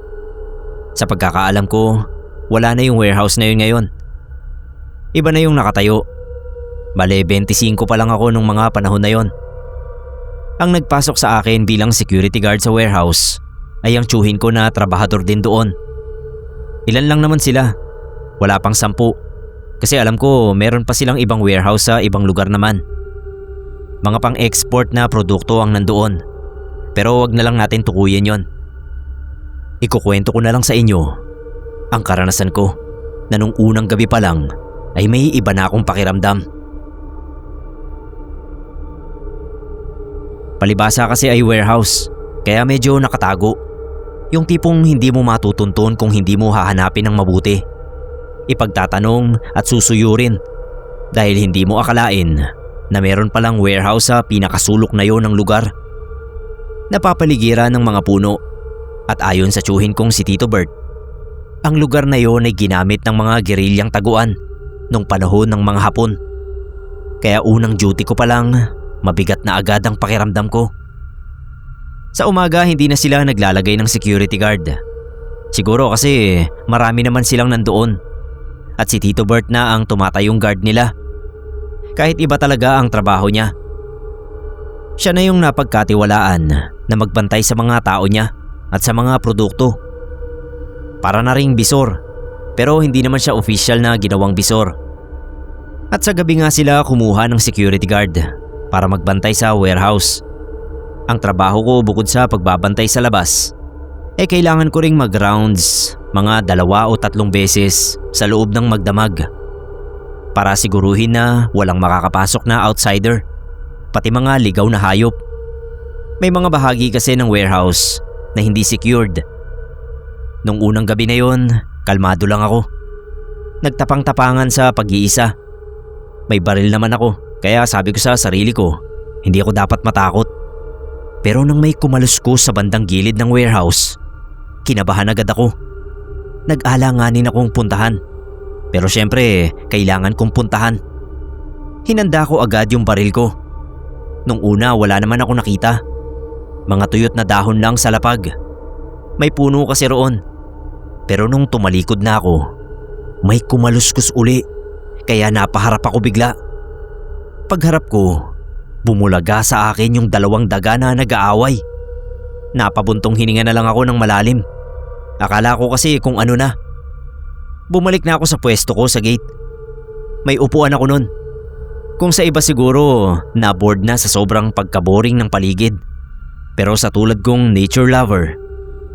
[SPEAKER 1] Sa pagkakaalam ko, wala na yung warehouse na yun ngayon. Iba na yung nakatayo. Bale 25 pa lang ako nung mga panahon na yon. Ang nagpasok sa akin bilang security guard sa warehouse ay ang tiyuhin ko na trabahador din doon. Ilan lang naman sila. Wala pang 10. Kasi alam ko meron pa silang ibang warehouse sa ibang lugar naman. Mga pang-export na produkto ang nandoon. Pero wag na lang natin tukuyin yon. Ikukwento ko na lang sa inyo ang karanasan ko na nung unang gabi pa lang ay may iba na akong pakiramdam. Palibasa kasi ay warehouse, kaya medyo nakatago. Yung tipong hindi mo matutuntun kung hindi mo hahanapin ng mabuti. Ipagtatanong at susuyurin dahil hindi mo akalain na meron palang warehouse sa pinakasulok na yon ng lugar. Napapaligiran ng mga puno at ayon sa tiyuhin kong si Tito Bert, ang lugar na yon ay ginamit ng mga gerilyang taguan nung panahon ng mga Hapon. Kaya unang duty ko pa lang, mabigat na agad ang pakiramdam ko. Sa umaga hindi na sila naglalagay ng security guard. Siguro kasi marami naman silang nandoon. At si Tito Bert na ang tumatayong guard nila. Kahit iba talaga ang trabaho niya. Siya na yung napagkatiwalaan na magbantay sa mga tao niya at sa mga produkto. Para na ring bisor, pero hindi naman siya official na ginawang bisor. At sa gabi nga sila kumuha ng security guard para magbantay sa warehouse. Ang trabaho ko bukod sa pagbabantay sa labas, kailangan ko ring mag-rounds mga 2 o 3 beses sa loob ng magdamag para siguruhin na walang makakapasok na outsider, pati mga ligaw na hayop. May mga bahagi kasi ng warehouse na hindi secured. Nung unang gabi na yon, kalmado lang ako. Nagtapang-tapangan sa pag-iisa. May baril naman ako, kaya sabi ko sa sarili ko, hindi ako dapat matakot. Pero nang may kumaluskos sa bandang gilid ng warehouse, kinabahan agad ako. Nag-alanganin akong puntahan. Pero syempre, kailangan kong puntahan. Hinanda ko agad yung baril ko. Nung una, wala naman ako nakita. Mga tuyot na dahon lang sa lapag. May puno kasi roon. Pero nung tumalikod na ako, may kumaluskos uli. Kaya napaharap ako bigla. Pagharap ko, bumulaga sa akin yung 2 daga na nag-aaway. Napabuntong hininga na lang ako ng malalim. Akala ko kasi kung ano na. Bumalik na ako sa pwesto ko sa gate. May upuan ako nun. Kung sa iba siguro, na-bored na sa sobrang pagkaboring ng paligid. Pero sa tulad kong nature lover,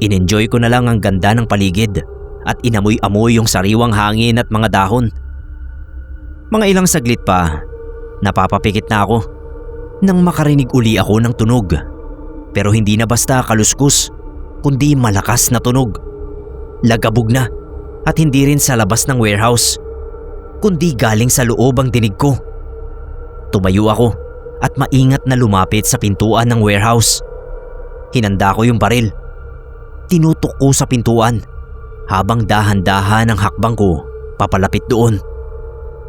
[SPEAKER 1] in-enjoy ko na lang ang ganda ng paligid at inamoy-amoy yung sariwang hangin at mga dahon. Mga ilang saglit pa, napapapikit na ako nang makarinig uli ako ng tunog. Pero hindi na basta kaluskus, kundi malakas na tunog. Lagabog na at hindi rin sa labas ng warehouse, kundi galing sa loob ang dinig ko. Tumayo ako at maingat na lumapit sa pintuan ng warehouse. Hinanda ko yung baril. Tinutok ko sa pintuan habang dahan-dahan ang hakbang ko papalapit doon.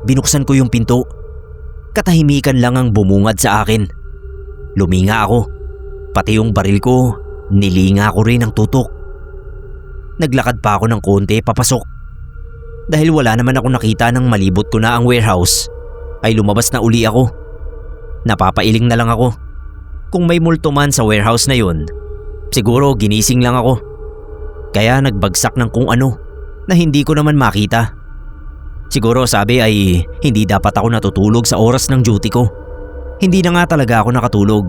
[SPEAKER 1] Binuksan ko yung pinto. Katahimikan lang ang bumungad sa akin. Luminga ako. Pati yung baril ko, nilinga ko rin ang tutok. Naglakad pa ako ng konti papasok. Dahil wala naman ako nakita nang malibot ko na ang warehouse, ay lumabas na uli ako. Napapailing na lang ako. Kung may multo man sa warehouse na yun, Siguro ginising lang ako. Kaya nagbagsak ng kung ano na hindi ko naman makita. Siguro sabi ay hindi dapat ako natutulog sa oras ng duty ko. Hindi na nga talaga ako nakatulog.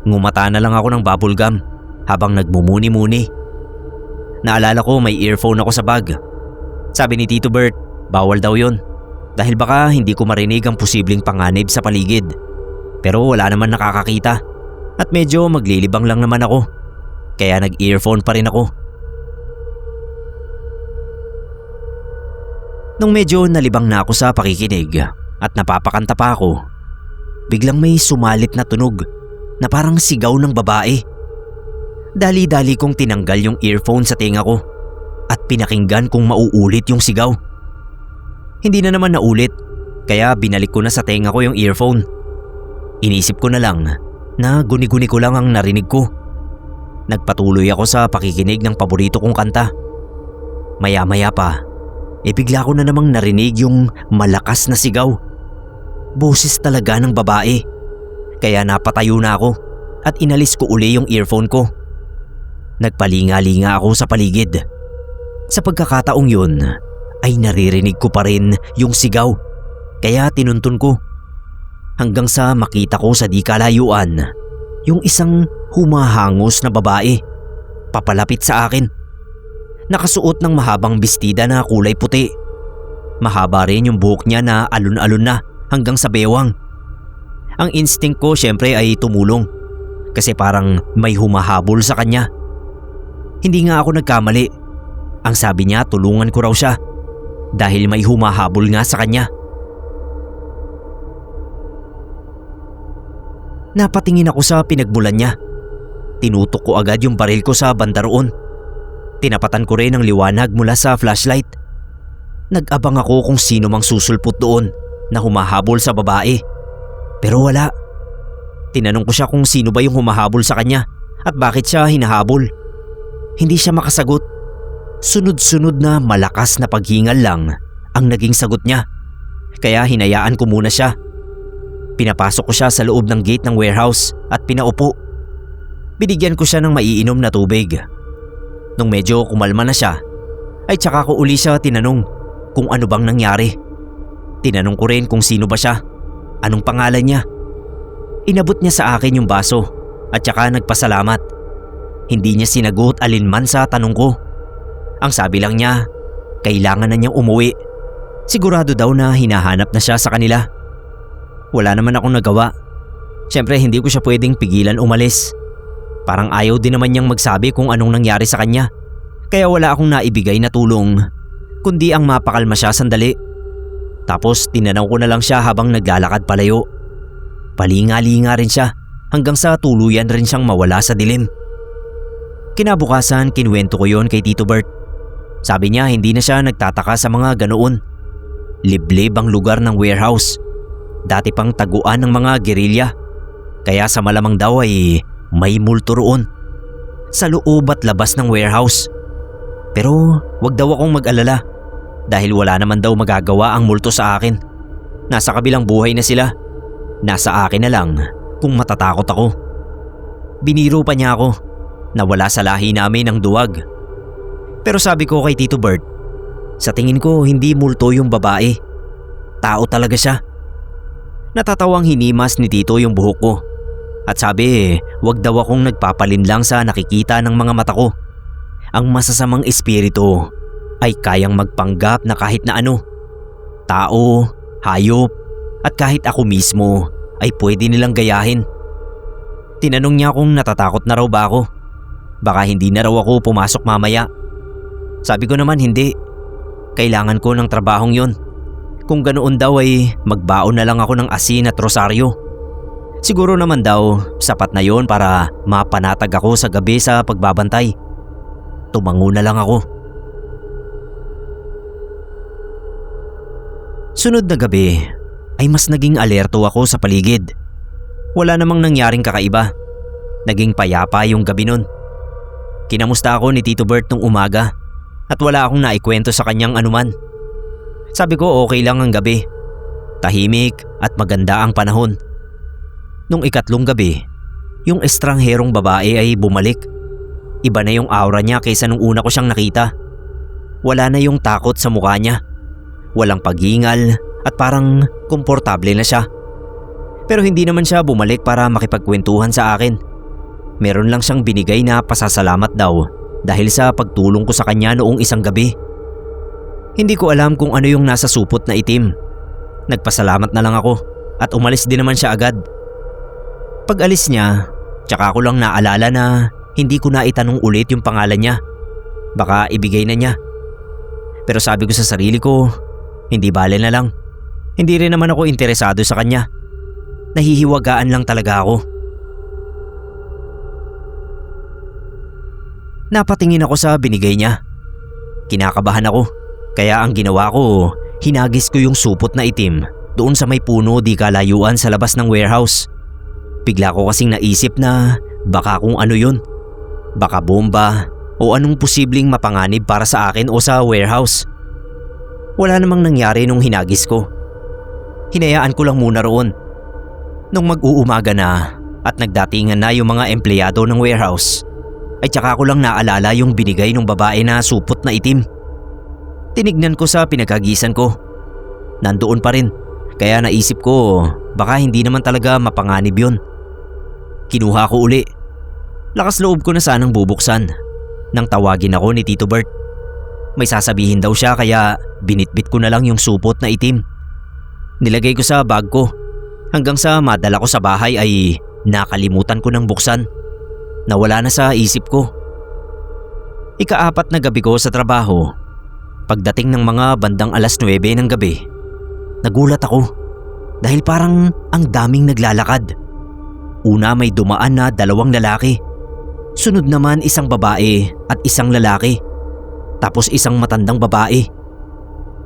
[SPEAKER 1] Ngumata na lang ako ng bubblegum habang nagmumuni-muni. Naalala ko may earphone ako sa bag. Sabi ni Tito Bert, bawal daw yun. Dahil baka hindi ko marinig ang posibleng panganib sa paligid. Pero wala naman nakakakita. At medyo maglilibang lang naman ako. Kaya nag-earphone pa rin ako. Nung medyo nalibang na ako sa pakikinig at napapakanta pa ako, biglang may sumalit na tunog na parang sigaw ng babae. Dali-dali kong tinanggal yung earphone sa tenga ko at pinakinggan kung mauulit yung sigaw. Hindi na naman naulit, kaya binalik ko na sa tenga ko yung earphone. Inisip ko na lang na guni-guni ko lang ang narinig ko. Nagpatuloy ako sa pakikinig ng paborito kong kanta. Maya-maya pa, bigla ko na namang narinig yung malakas na sigaw. Boses talaga ng babae. Kaya napatayo na ako at inalis ko uli yung earphone ko. Nagpalinga-linga ako sa paligid. Sa pagkakataong yun, ay naririnig ko pa rin yung sigaw. Kaya tinuntun ko. Hanggang sa makita ko sa di kalayuan yung isang humahangos na babae papalapit sa akin. Nakasuot ng mahabang bestida na kulay puti. Mahaba rin yung buhok niya na alon-alon na hanggang sa bewang. Ang instinct ko syempre ay tumulong kasi parang may humahabol sa kanya. Hindi nga ako nagkamali. Ang sabi niya tulungan ko raw siya dahil may humahabol nga sa kanya. Napatingin ako sa pinagmulan niya. Tinutok ko agad yung baril ko sa banda roon. Tinapatan ko rin ang liwanag mula sa flashlight. Nag-abang ako kung sino mang susulpot doon na humahabol sa babae. Pero wala. Tinanong ko siya kung sino ba yung humahabol sa kanya at bakit siya hinahabol. Hindi siya makasagot. Sunod-sunod na malakas na paghingal lang ang naging sagot niya. Kaya hinayaan ko muna siya. Pinapasok ko siya sa loob ng gate ng warehouse at pinaupo. Binigyan ko siya ng maiinom na tubig. Nung medyo kumalma na siya, ay tsaka ko uli siya tinanong kung ano bang nangyari. Tinanong ko rin kung sino ba siya, anong pangalan niya. Inabot niya sa akin yung baso at tsaka nagpasalamat. Hindi niya sinagot alinman sa tanong ko. Ang sabi lang niya, kailangan na niyang umuwi. Sigurado daw na hinahanap na siya sa kanila. Wala naman akong nagawa. Siyempre hindi ko siya pwedeng pigilan umalis. Parang ayaw din naman niyang magsabi kung anong nangyari sa kanya. Kaya wala akong naibigay na tulong, kundi ang mapakalma siya sandali. Tapos tinanaw ko na lang siya habang naglalakad palayo. Palinga-linga rin siya hanggang sa tuluyan rin siyang mawala sa dilim. Kinabukasan kinuwento ko yon kay Tito Bert. Sabi niya hindi na siya nagtataka sa mga ganoon. Liblib ang lugar ng warehouse. Dati pang taguan ng mga gerilya. Kaya sa malamang daw ay may multo roon sa loob at labas ng warehouse. Pero wag daw akong mag-alala dahil wala naman daw magagawa ang multo sa akin. Nasa kabilang buhay na sila. Nasa akin na lang kung matatakot ako. Biniro pa niya ako na wala sa lahi namin ang duwag. Pero sabi ko kay Tito Bert, sa tingin ko hindi multo yung babae. Tao talaga siya. Natatawang hinimas ni Tito yung buhok ko. At sabi wag daw akong nagpapalinlang sa nakikita ng mga mata ko. Ang masasamang espiritu ay kayang magpanggap na kahit na ano. Tao, hayop, at kahit ako mismo ay pwede nilang gayahin. Tinanong niya kung natatakot na raw ba ako. Baka hindi na raw ako pumasok mamaya. Sabi ko naman hindi. Kailangan ko ng trabahong yon. Kung ganoon daw ay magbaon na lang ako ng asin at rosaryo. Siguro naman daw sapat na yon para mapanatag ako sa gabi sa pagbabantay. Tumango na lang ako. Sunod na gabi ay mas naging alerto ako sa paligid. Wala namang nangyaring kakaiba. Naging payapa yung gabi nun. Kinamusta ako ni Tito Bert nung umaga at wala akong naikwento sa kanyang anuman. Sabi ko okay lang ang gabi. Tahimik at maganda ang panahon. Nung ikatlong gabi, yung estrangherong babae ay bumalik. Iba na yung aura niya kaysa nung una ko siyang nakita. Wala na yung takot sa mukha niya. Walang paghingal at parang komportable na siya. Pero hindi naman siya bumalik para makipagkwentuhan sa akin. Meron lang siyang binigay na pasasalamat daw dahil sa pagtulong ko sa kanya noong isang gabi. Hindi ko alam kung ano yung nasa supot na itim. Nagpasalamat na lang ako at umalis din naman siya agad. Pag alis niya, tsaka ko lang naalala na hindi ko na itanong ulit yung pangalan niya. Baka ibigay na niya. Pero sabi ko sa sarili ko, hindi bale na lang. Hindi rin naman ako interesado sa kanya. Nahihiwagaan lang talaga ako. Napatingin ako sa binigay niya. Kinakabahan ako, kaya ang ginawa ko, hinagis ko yung supot na itim doon sa may puno di kalayuan sa labas ng warehouse. Bigla ko kasing naisip na baka kung ano yun. Baka bomba o anong posibleng mapanganib para sa akin o sa warehouse. Wala namang nangyari nung hinagis ko. Hinayaan ko lang muna roon. Nung mag-uumaga na at nagdatingan na yung mga empleyado ng warehouse, ay tsaka ko lang naalala yung binigay ng babae na supot na itim. Tinignan ko sa pinaghagisan ko. Nandoon pa rin, kaya naisip ko baka hindi naman talaga mapanganib yun. Kinuha ko uli. Lakas loob ko na sanang bubuksan nang tawagin ako ni Tito Bert. May sasabihin daw siya kaya binitbit ko na lang yung supot na itim. Nilagay ko sa bag ko hanggang sa madala ko sa bahay ay nakalimutan ko ng buksan. Nawala na sa isip ko. Ika-4 na gabi ko sa trabaho. Pagdating ng mga bandang 9:00 ng gabi, nagulat ako dahil parang ang daming naglalakad. Una may dumaan na 2 lalaki. Sunod naman isang babae at isang lalaki. Tapos isang matandang babae.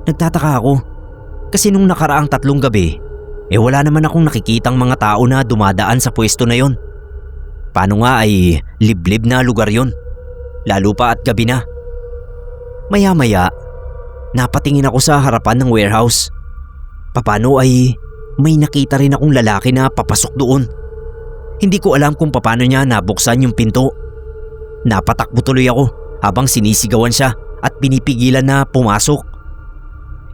[SPEAKER 1] Nagtataka ako kasi nung nakaraang 3 gabi, wala naman akong nakikitang mga tao na dumadaan sa pwesto na yon. Paano nga ay liblib na lugar yon, lalo pa at gabi na. Maya-maya, napatingin ako sa harapan ng warehouse. Paano ay may nakita rin akong lalaki na papasok doon. Hindi ko alam kung paano niya nabuksan yung pinto. Napatakbo tuloy ako habang sinisigawan siya at pinipigilan na pumasok.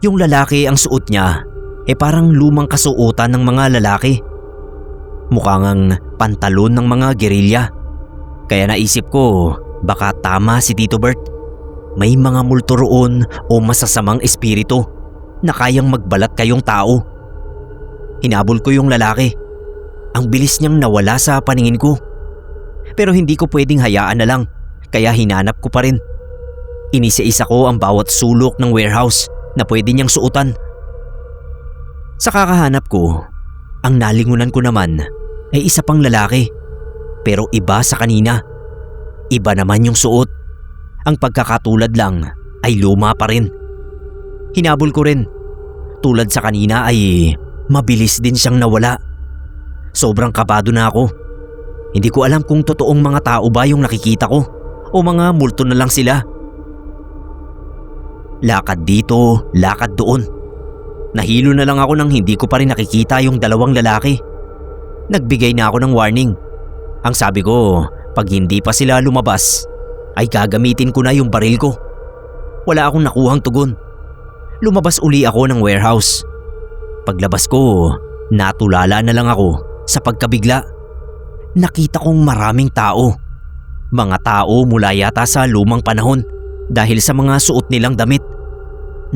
[SPEAKER 1] Yung lalaki ang suot niya parang lumang kasuotan ng mga lalaki. Mukhang pantalon ng mga gerilya. Kaya naisip ko baka tama si Tito Bert. May mga multo roon o masasamang espiritu na kayang magbalat kayong tao. Hinabol ko yung lalaki. Ang bilis niyang nawala sa paningin ko. Pero hindi ko pwedeng hayaan na lang, kaya hinanap ko pa rin. Inisa-isa ko ang bawat sulok ng warehouse na pwede niyang suotan. Sa kakahanap ko, ang nalingunan ko naman ay isa pang lalaki. Pero iba sa kanina. Iba naman yung suot. Ang pagkakatulad lang ay luma pa rin. Hinabol ko rin. Tulad sa kanina ay mabilis din siyang nawala. Sobrang kabado na ako. Hindi ko alam kung totoong mga tao ba yung nakikita ko o mga multo na lang sila. Lakad dito, lakad doon. Nahilo na lang ako nang hindi ko pa rin nakikita yung 2 lalaki. Nagbigay na ako ng warning. Ang sabi ko, pag hindi pa sila lumabas, ay gagamitin ko na yung baril ko. Wala akong nakuhang tugon. Lumabas uli ako ng warehouse. Paglabas ko, natulala na lang ako sa pagkabigla. Nakita kong maraming tao. Mga tao mula yata sa lumang panahon dahil sa mga suot nilang damit.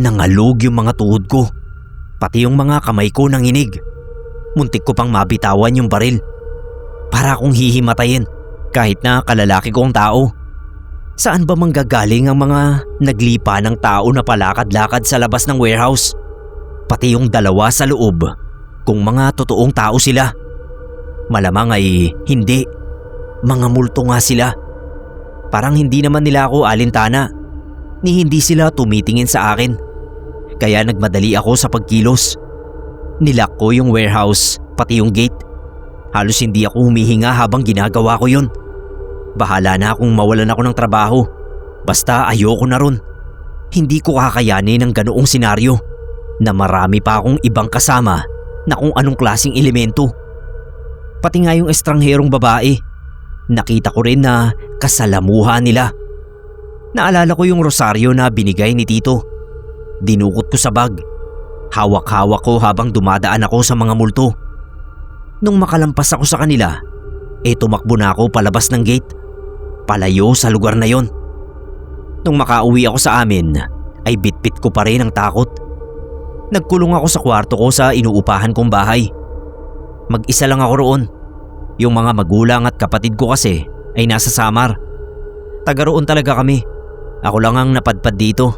[SPEAKER 1] Nangalog yung mga tuhod ko. Pati yung mga kamay ko nanginig. Muntik ko pang mabitawan yung baril. Para akong hihimatayin kahit na kalalaki ko ang tao. Saan ba manggagaling ang mga naglipa ng tao na palakad-lakad sa labas ng warehouse? Pati yung 2 sa loob, kung mga totoong tao sila. Malamang ay hindi. Mga multo nga sila. Parang hindi naman nila ako alintana, ni hindi sila tumitingin sa akin. Kaya nagmadali ako sa pagkilos. Nilock ko yung warehouse, pati yung gate. Halos hindi ako humihinga habang ginagawa ko yun. Bahala na akong mawalan ako ng trabaho. Basta ayoko na ron. Hindi ko kakayanin ng ganoong senaryo na marami pa akong ibang kasama na kung anong klaseng elemento. Pati nga yung estrangherong babae. nakita ko rin na kasalamuha nila. Naalala ko yung rosaryo na binigay ni Tito. Dinukot ko sa bag. Hawak-hawak ko habang dumadaan ako sa mga multo. Nung makalampas ako sa kanila, tumakbo na ako palabas ng gate. Palayo sa lugar na yon. Nung makauwi ako sa amin, ay bitbit ko pa rin ang takot. Nagkulong ako sa kwarto ko sa inuupahan kong bahay. Mag-isa lang ako roon. Yung mga magulang at kapatid ko kasi ay nasa Samar. Taga roon talaga kami. Ako lang ang napadpad dito.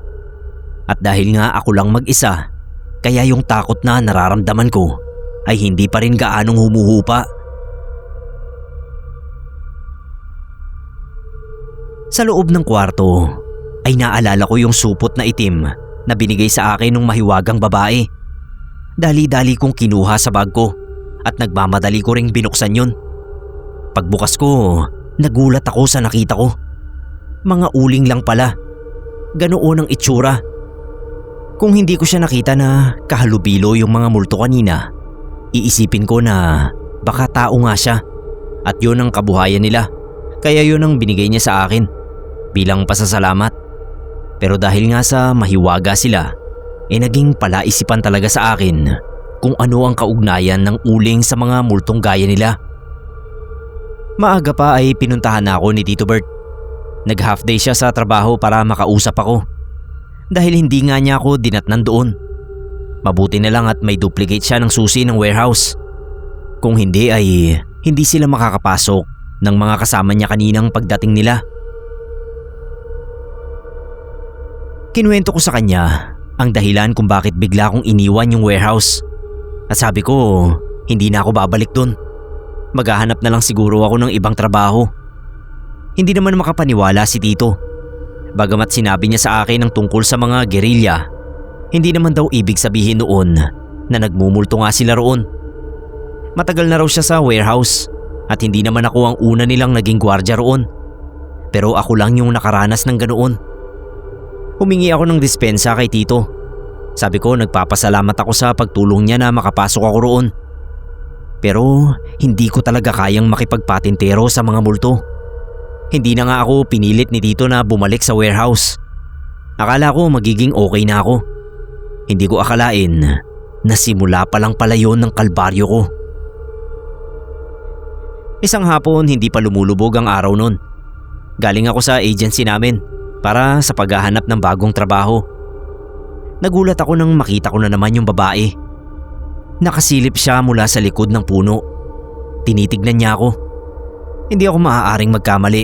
[SPEAKER 1] At dahil nga ako lang mag-isa, kaya yung takot na nararamdaman ko ay hindi pa rin gaanong humuhupa. Sa loob ng kwarto ay naalala ko yung supot na itim na binigay sa akin ng mahiwagang babae. Dali-dali kong kinuha sa bag ko at nagmamadali ko ring binuksan yun. Pagbukas ko, nagulat ako sa nakita ko. Mga uling lang pala. Ganoon ang itsura. Kung hindi ko siya nakita na kahalubilo yung mga multo kanina, iisipin ko na baka tao nga siya at yun ang kabuhayan nila. Kaya yun ang binigay niya sa akin bilang pasasalamat. Pero dahil nga sa mahiwaga sila, naging palaisipan talaga sa akin kung ano ang kaugnayan ng uling sa mga multong gaya nila. Maaga pa ay pinuntahan na ako ni Tito Bert. Nag-half day siya sa trabaho para makausap ako. Dahil hindi nga niya ako dinatnan doon. Mabuti na lang at may duplicate siya ng susi ng warehouse. Kung hindi ay hindi sila makakapasok ng mga kasama niya kaninang pagdating nila. Kinuwento ko sa kanya ang dahilan kung bakit bigla kong iniwan yung warehouse. At sabi ko, hindi na ako babalik doon. Maghahanap na lang siguro ako ng ibang trabaho. Hindi naman makapaniwala si Tito. Bagamat sinabi niya sa akin ang tungkol sa mga gerilya, hindi naman daw ibig sabihin noon na nagmumulto nga sila roon. Matagal na raw siya sa warehouse at hindi naman ako ang una nilang naging gwardya roon. Pero ako lang yung nakaranas ng ganoon. Humingi ako ng dispensa kay Tito. Sabi ko nagpapasalamat ako sa pagtulong niya na makapasok ako roon. Pero hindi ko talaga kayang makipagpatintero sa mga multo. Hindi na nga ako pinilit ni Tito na bumalik sa warehouse. Akala ko magiging okay na ako. Hindi ko akalain na simula pa lang pala yun ng kalbaryo ko. Isang hapon hindi pa lumulubog ang araw nun. Galing ako sa agency namin para sa paghahanap ng bagong trabaho. Nagulat ako nang makita ko na naman yung babae. Nakasilip siya mula sa likod ng puno. Tinitignan niya ako. Hindi ako maaaring magkamali.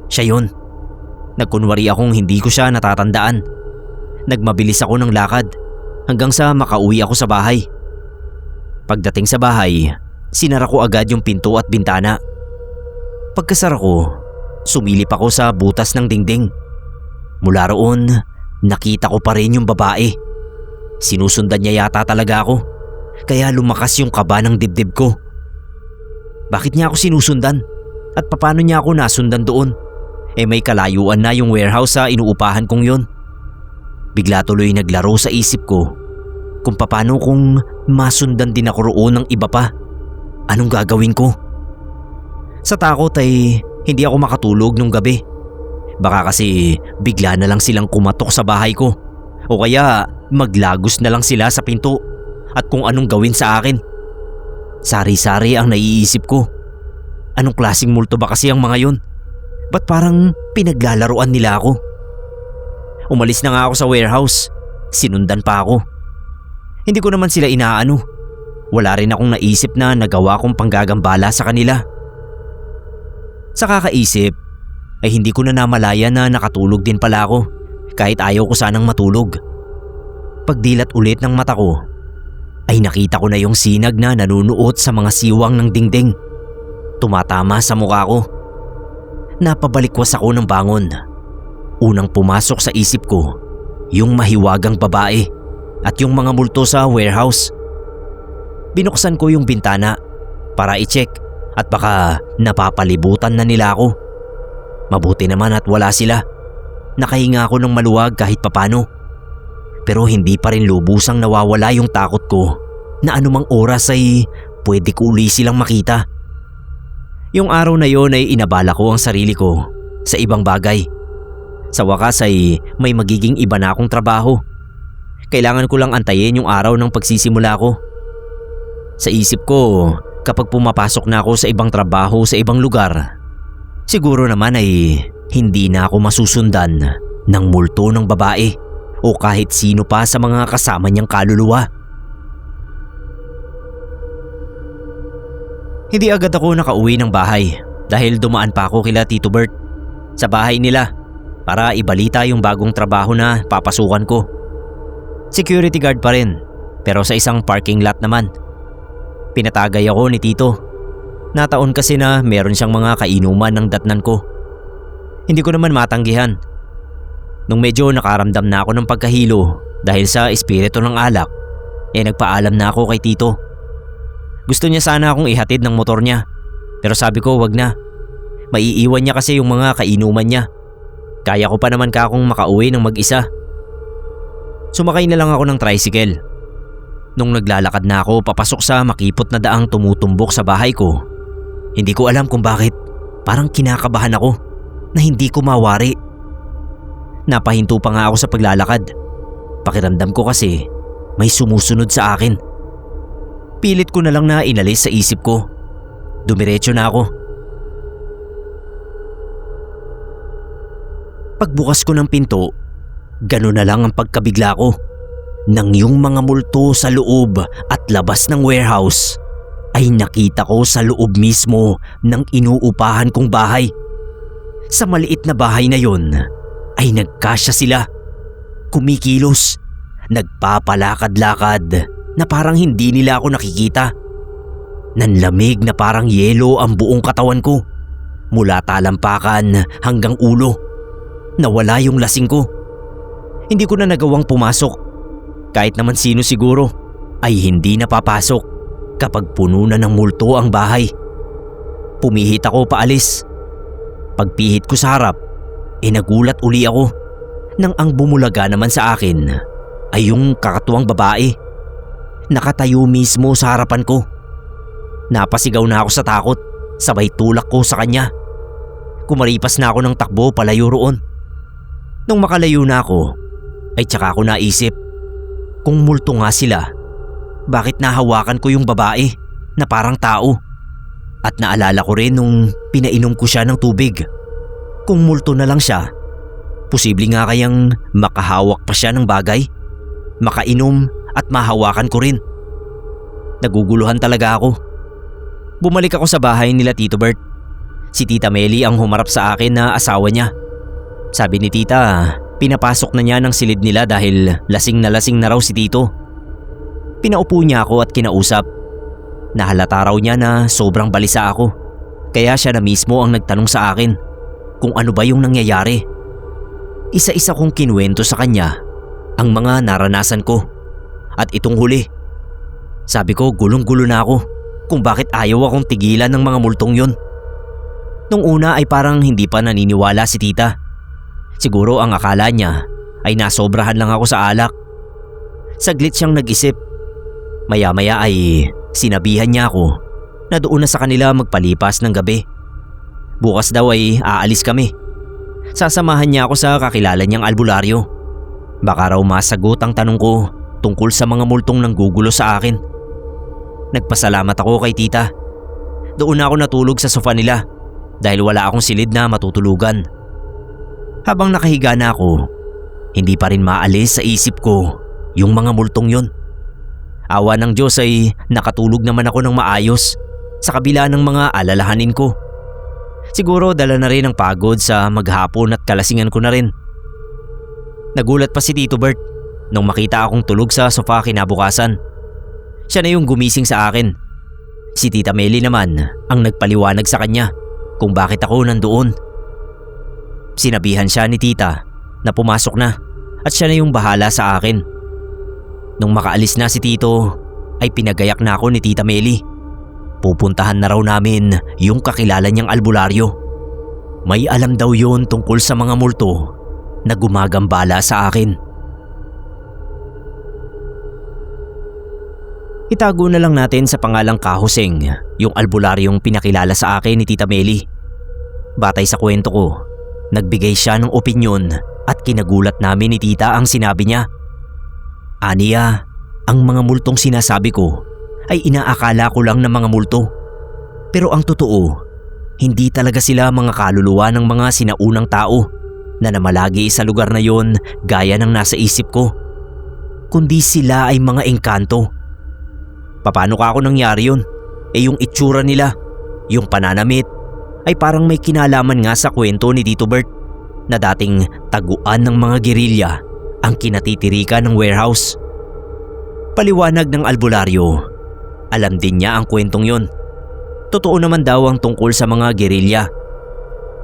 [SPEAKER 1] Siya yun. Nagkunwari akong hindi ko siya natatandaan. Nagmabilis ako ng lakad hanggang sa makauwi ako sa bahay. Pagdating sa bahay, sinara ko agad yung pinto at bintana. Pagkasara ko, sumilip ako sa butas ng dingding. Mula roon, nakita ko pa rin yung babae. Sinusundan niya yata talaga ako, kaya lumakas yung kaba ng dibdib ko. Bakit niya ako sinusundan? At paano niya ako nasundan doon? May kalayuan na yung warehouse sa inuupahan kong yun. Bigla tuloy naglaro sa isip ko kung paano kung masundan din ako roon ng iba pa. Anong gagawin ko? Sa takot ay hindi ako makatulog nung gabi. Baka kasi bigla na lang silang kumatok sa bahay ko. O kaya maglagos na lang sila sa pinto at kung anong gawin sa akin. Sari-sari ang naiisip ko. Anong klaseng multo ba kasi ang mga yun? Ba't parang pinaglalaruan nila ako? Umalis na nga ako sa warehouse. Sinundan pa ako. Hindi ko naman sila inaano. Wala rin akong naisip na nagawa kong panggagambala sa kanila. Sa kakaisip, ay hindi ko na namalaya na nakatulog din pala ako kahit ayaw ko sanang matulog. Pagdilat ulit ng mata ko, ay nakita ko na yung sinag na nanunuot sa mga siwang ng dingding. Tumatama sa mukha ko. Napabalikwas ako ng bangon. Unang pumasok sa isip ko, yung mahiwagang babae at yung mga multo sa warehouse. Binuksan ko yung bintana para i-check at baka napapalibutan na nila ako. Mabuti naman at wala sila. Nakahinga ako ng maluwag kahit papano. Pero hindi pa rin lubusang nawawala yung takot ko na anumang oras ay pwede ko uli silang makita. Yung araw na yon ay inabala ko ang sarili ko sa ibang bagay. Sa wakas ay may magiging iba na akong trabaho. Kailangan ko lang antayin yung araw ng pagsisimula ko. Sa isip ko, kapag pumapasok na ako sa ibang trabaho sa ibang lugar, siguro naman ay hindi na ako masusundan ng multo ng babae o kahit sino pa sa mga kasama niyang kaluluwa. Hindi agad ako nakauwi ng bahay dahil dumaan pa ako kila Tito Bert sa bahay nila para ibalita yung bagong trabaho na papasukan ko. Security guard pa rin, pero sa isang parking lot naman. Pinatagay ako ni Tito. Nataon kasi na meron siyang mga kainuman ng datnan ko. Hindi ko naman matanggihan. Nung medyo nakaramdam na ako ng pagkahilo dahil sa espiritu ng alak, nagpaalam na ako kay Tito. Gusto niya sana akong ihatid ng motor niya, pero sabi ko wag na. Maiiwan niya kasi yung mga kainuman niya. Kaya ko pa naman akong makauwi ng mag-isa. Sumakay na lang ako ng tricycle. Nung naglalakad na ako papasok sa makipot na daang tumutumbok sa bahay ko, hindi ko alam kung bakit parang kinakabahan ako na hindi ko mawari. Napahinto pa nga ako sa paglalakad. Pakiramdam ko kasi may sumusunod sa akin. Pilit ko na lang na inalis sa isip ko. Dumiretso na ako. Pagbukas ko ng pinto, gano'n na lang ang pagkabigla ko. Nang yung mga multo sa loob at labas ng warehouse ay nakita ko sa loob mismo ng inuupahan kong bahay. Sa maliit na bahay na yon ay nagkasya sila. Kumikilos, nagpapalakad-lakad na parang hindi nila ako nakikita. Nanlamig na parang yelo ang buong katawan ko. Mula talampakan hanggang ulo. Nawala yung lasing ko. Hindi ko na nagawang pumasok. Kahit naman sino siguro ay hindi na papasok kapag puno na ng multo ang bahay. Pumihit ako paalis. Pagpihit ko sa harap, nagulat uli ako nang ang bumulaga naman sa akin ay yung kakatuwang babae. Nakatayo mismo sa harapan ko. Napasigaw na ako sa takot, sabay tulak ko sa kanya. Kumaripas na ako ng takbo palayo roon. Nung makalayo na ako, ay tsaka ako naisip, kung multo nga sila, bakit nahawakan ko yung babae na parang tao? At naalala ko rin nung pinainom ko siya ng tubig. Kung multo na lang siya, posible nga kayang makahawak pa siya ng bagay, makainom at mahawakan ko rin. Naguguluhan talaga ako. Bumalik ako sa bahay nila Tito Bert. Si Tita Meli ang humarap sa akin na asawa niya. Sabi ni Tita, pinapasok na niya ng silid nila dahil lasing na raw si Tito. Pinaupo niya ako at kinausap. Nahalata raw niya na sobrang balisa ako. Kaya siya na mismo ang nagtanong sa akin kung ano ba yung nangyayari. Isa-isa kong kinuwento sa kanya ang mga naranasan ko. At itong huli, sabi ko gulong-gulo na ako kung bakit ayaw akong tigilan ng mga multong yun. Nung una ay parang hindi pa naniniwala si Tita. Siguro ang akala niya ay nasobrahan lang ako sa alak. Saglit siyang nag-isip. Maya-maya ay sinabihan niya ako na doon na sa kanila magpalipas ng gabi. Bukas daw ay aalis kami. Sasamahan niya ako sa kakilala niyang albularyo. Baka raw masagot ang tanong ko tungkol sa mga multong nanggugulo sa akin. Nagpasalamat ako kay Tita. Doon na ako natulog sa sofa nila dahil wala akong silid na matutulugan. Habang nakahiga na ako, hindi pa rin maalis sa isip ko yung mga multong yon. Awa ng Diyos ay nakatulog naman ako ng maayos sa kabila ng mga alalahanin ko. Siguro dala na rin ang pagod sa maghapon at kalasingan ko na rin. Nagulat pa si Tito Bert nung makita akong tulog sa sofa kinabukasan. Siya na yung gumising sa akin. Si Tita Meli naman ang nagpaliwanag sa kanya kung bakit ako nandoon. Sinabihan siya ni Tita na pumasok na at siya na yung bahala sa akin. Nung makaalis na si Tito ay pinagayak na ako ni Tita Meli. Pupuntahan na raw namin yung kakilala niyang albularyo. May alam daw yon tungkol sa mga multo na gumagambala sa akin. Itago na lang natin sa pangalang Kahuseng yung albularyong pinakilala sa akin ni Tita Meli. Batay sa kwento ko, nagbigay siya ng opinyon at kinagulat namin ni Tita ang sinabi niya. Aniya, ang mga multong sinasabi ko ay inaakala ko lang na mga multo. Pero ang totoo, hindi talaga sila mga kaluluwa ng mga sinaunang tao na namalagi sa lugar na yon gaya ng nasa isip ko. Kundi sila ay mga engkanto. Paano ka ako nangyari yun? Yung itsura nila, yung pananamit, ay parang may kinalaman nga sa kwento ni Tito Bert na dating taguan ng mga gerilya ang kinatitirikan ng warehouse. Paliwanag ng albularyo, alam din niya ang kwentong yon. Totoo naman daw ang tungkol sa mga gerilya.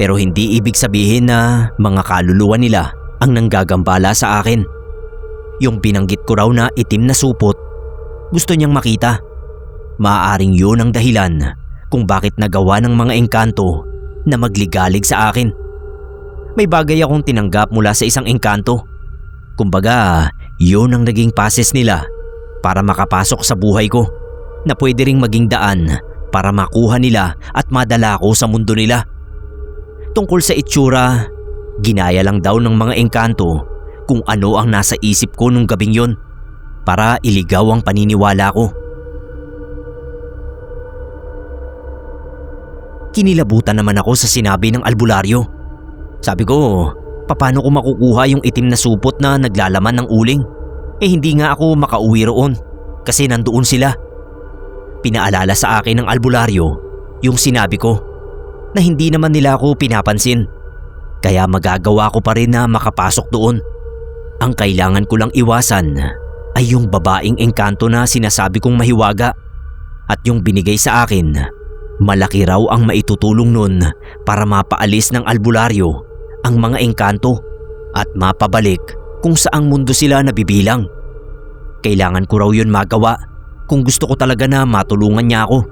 [SPEAKER 1] Pero hindi ibig sabihin na mga kaluluwa nila ang nanggagambala sa akin. Yung binanggit ko raw na itim na supot, gusto niyang makita. Maaaring yun ang dahilan kung bakit nagawa ng mga engkanto na magligalig sa akin. May bagay akong tinanggap mula sa isang engkanto. Kumbaga, yun ang naging passes nila para makapasok sa buhay ko na pwede ring maging daan para makuha nila at madala ko sa mundo nila. Tungkol sa itsura, ginaya lang daw ng mga engkanto kung ano ang nasa isip ko nung gabing yon para iligaw ang paniniwala ko. Kinilabutan naman ako sa sinabi ng albularyo. Sabi ko, paano ko makukuha yung itim na supot na naglalaman ng uling? Hindi nga ako makauwi roon kasi nandoon sila. Pinaalala sa akin ng albularyo yung sinabi ko na hindi naman nila ako pinapansin. Kaya magagawa ko pa rin na makapasok doon. Ang kailangan ko lang iwasan ay yung babaeng engkanto na sinasabi kong mahiwaga. At yung binigay sa akin, malaki raw ang maitutulong nun para mapaalis ng albularyo ang mga engkanto at mapabalik kung saang mundo sila nabibilang. Kailangan ko raw yun magawa kung gusto ko talaga na matulungan niya ako.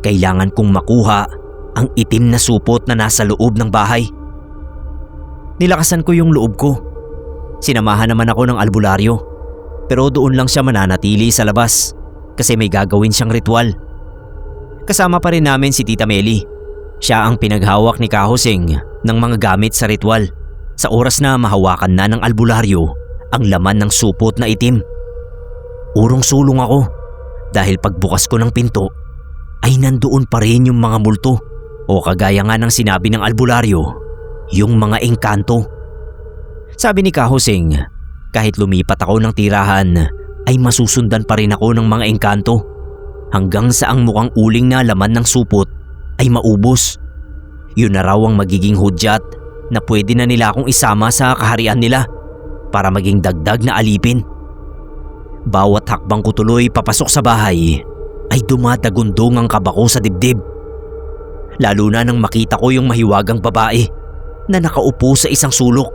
[SPEAKER 1] Kailangan kong makuha ang itim na supot na nasa loob ng bahay. Nilakasan ko yung loob ko. Sinamahan naman ako ng albularyo. Pero doon lang siya mananatili sa labas kasi may gagawin siyang ritual. Kasama pa rin namin si Tita Meli. Siya ang pinaghawak ni Kahuseng ng mga gamit sa ritual sa oras na mahawakan na ng albularyo ang laman ng supot na itim. Urong-sulong ako dahil pagbukas ko ng pinto ay nandoon pa rin yung mga multo o kagaya nga ng sinabi ng albularyo, yung mga engkanto. Sabi ni Kahuseng, kahit lumipat ako ng tirahan ay masusundan pa rin ako ng mga engkanto hanggang sa ang mukhang uling na laman ng supot ay maubos. Yun na raw ang magiging hudyat na pwede na nila akong isama sa kaharian nila para maging dagdag na alipin. Bawat hakbang ko tuloy papasok sa bahay ay dumadagundong ang kaba ko sa dibdib. Lalo na nang makita ko yung mahiwagang babae na nakaupo sa isang sulok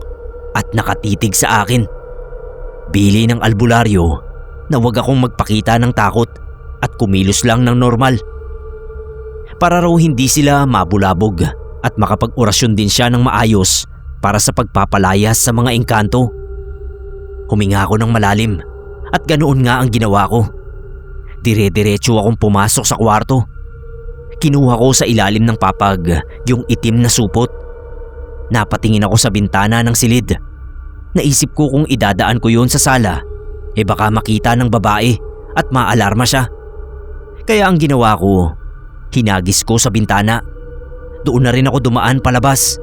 [SPEAKER 1] at nakatitig sa akin. Bili ng albularyo na huwag akong magpakita ng takot at kumilos lang ng normal. Para raw hindi sila mabulabog at makapag-orasyon din siya ng maayos para sa pagpapalayas sa mga engkanto. Huminga ako ng malalim at ganoon nga ang ginawa ko. Dire-diretso akong pumasok sa kwarto. Kinuha ko sa ilalim ng papag yung itim na supot. Napatingin ako sa bintana ng silid. Naisip ko kung idadaan ko yun sa sala, baka makita ng babae at maalarma siya. Kaya ang ginawa ko, hinagis ko sa bintana. Doon na rin ako dumaan palabas,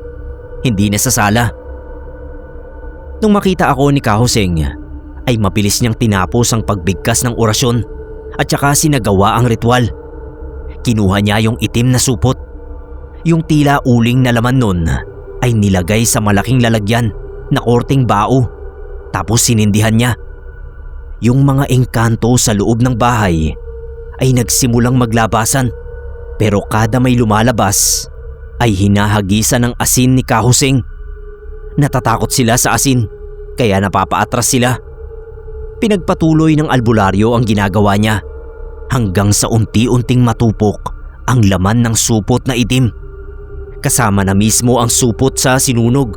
[SPEAKER 1] hindi na sa sala. Nung makita ako ni Kahuseng, ay mabilis niyang tinapos ang pagbigkas ng orasyon at saka sinagawa ang ritual. Kinuha niya yung itim na supot. Yung tila uling na laman nun ay nilagay sa malaking lalagyan na korteng bao, tapos sinindihan niya. Yung mga engkanto sa loob ng bahay ay nagsimulang maglabasan, pero kada may lumalabas ay hinahagisan ng asin ni Kahuseng. Natatakot sila sa asin kaya napapaatras sila. Pinagpatuloy ng albularyo ang ginagawa niya hanggang sa unti-unting matupok ang laman ng supot na itim. Kasama na mismo ang supot sa sinunog.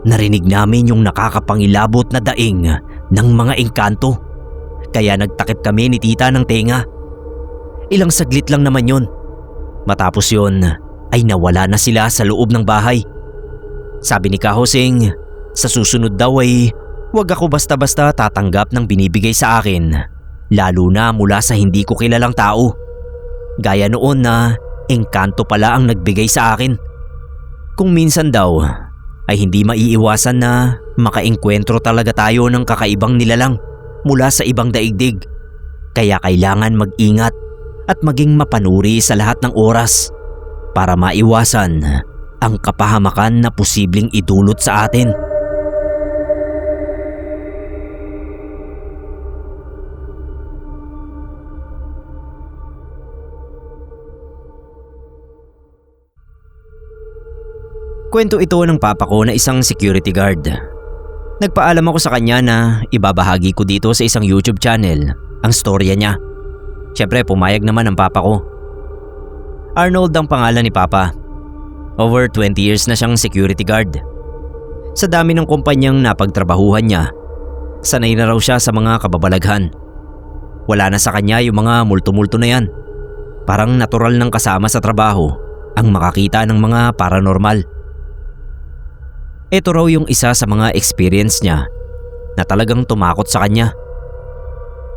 [SPEAKER 1] Narinig namin yung nakakapangilabot na daing ng mga engkanto. Kaya nagtakip kami ni tita ng tenga. Ilang saglit lang naman yun. Matapos yun ay nawala na sila sa loob ng bahay. Sabi ni Kahosing, sa susunod daw ay huwag ako basta-basta tatanggap ng binibigay sa akin, lalo na mula sa hindi ko kilalang tao. Gaya noon na engkanto pala ang nagbigay sa akin. Kung minsan daw ay hindi maiiwasan na makaengkwentro talaga tayo ng kakaibang nilalang mula sa ibang daigdig. Kaya kailangan mag-ingat at maging mapanuri sa lahat ng oras para maiwasan ang kapahamakan na posibleng idulot sa atin. Kwento ito ng papa ko na isang security guard. Nagpaalam ako sa kanya na ibabahagi ko dito sa isang YouTube channel ang storya niya. Siyempre pumayag naman ang papa ko. Arnold ang pangalan ni papa. Over 20 years na siyang security guard. Sa dami ng kumpanyang napagtrabahuhan niya, sanay na raw siya sa mga kababalaghan. Wala na sa kanya yung mga multo-multo na yan. Parang natural ng kasama sa trabaho ang makakita ng mga paranormal. Ito raw yung isa sa mga experience niya na talagang tumakot sa kanya.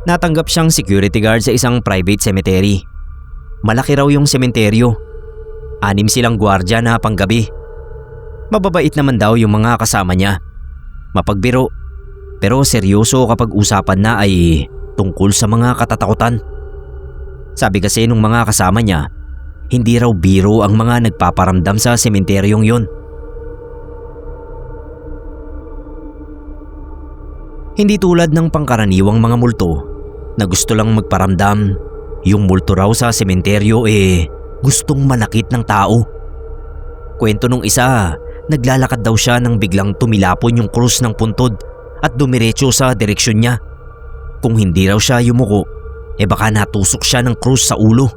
[SPEAKER 1] Natanggap siyang security guard sa isang private cemetery. Malaki raw yung sementeryo. 6 silang gwardya na panggabi. Mababait naman daw yung mga kasama niya. Mapagbiro. Pero seryoso kapag usapan na ay tungkol sa mga katatakutan. Sabi kasi nung mga kasama niya, hindi raw biro ang mga nagpaparamdam sa sementeryong yun. Hindi tulad ng pangkaraniwang mga multo na gusto lang magparamdam, yung multo raw sa sementeryo gustong manakit ng tao. Kwento nung isa, naglalakad daw siya nang biglang tumilapon yung krus ng puntod at dumiretso sa direksyon niya. Kung hindi raw siya yumuko, baka natusok siya ng krus sa ulo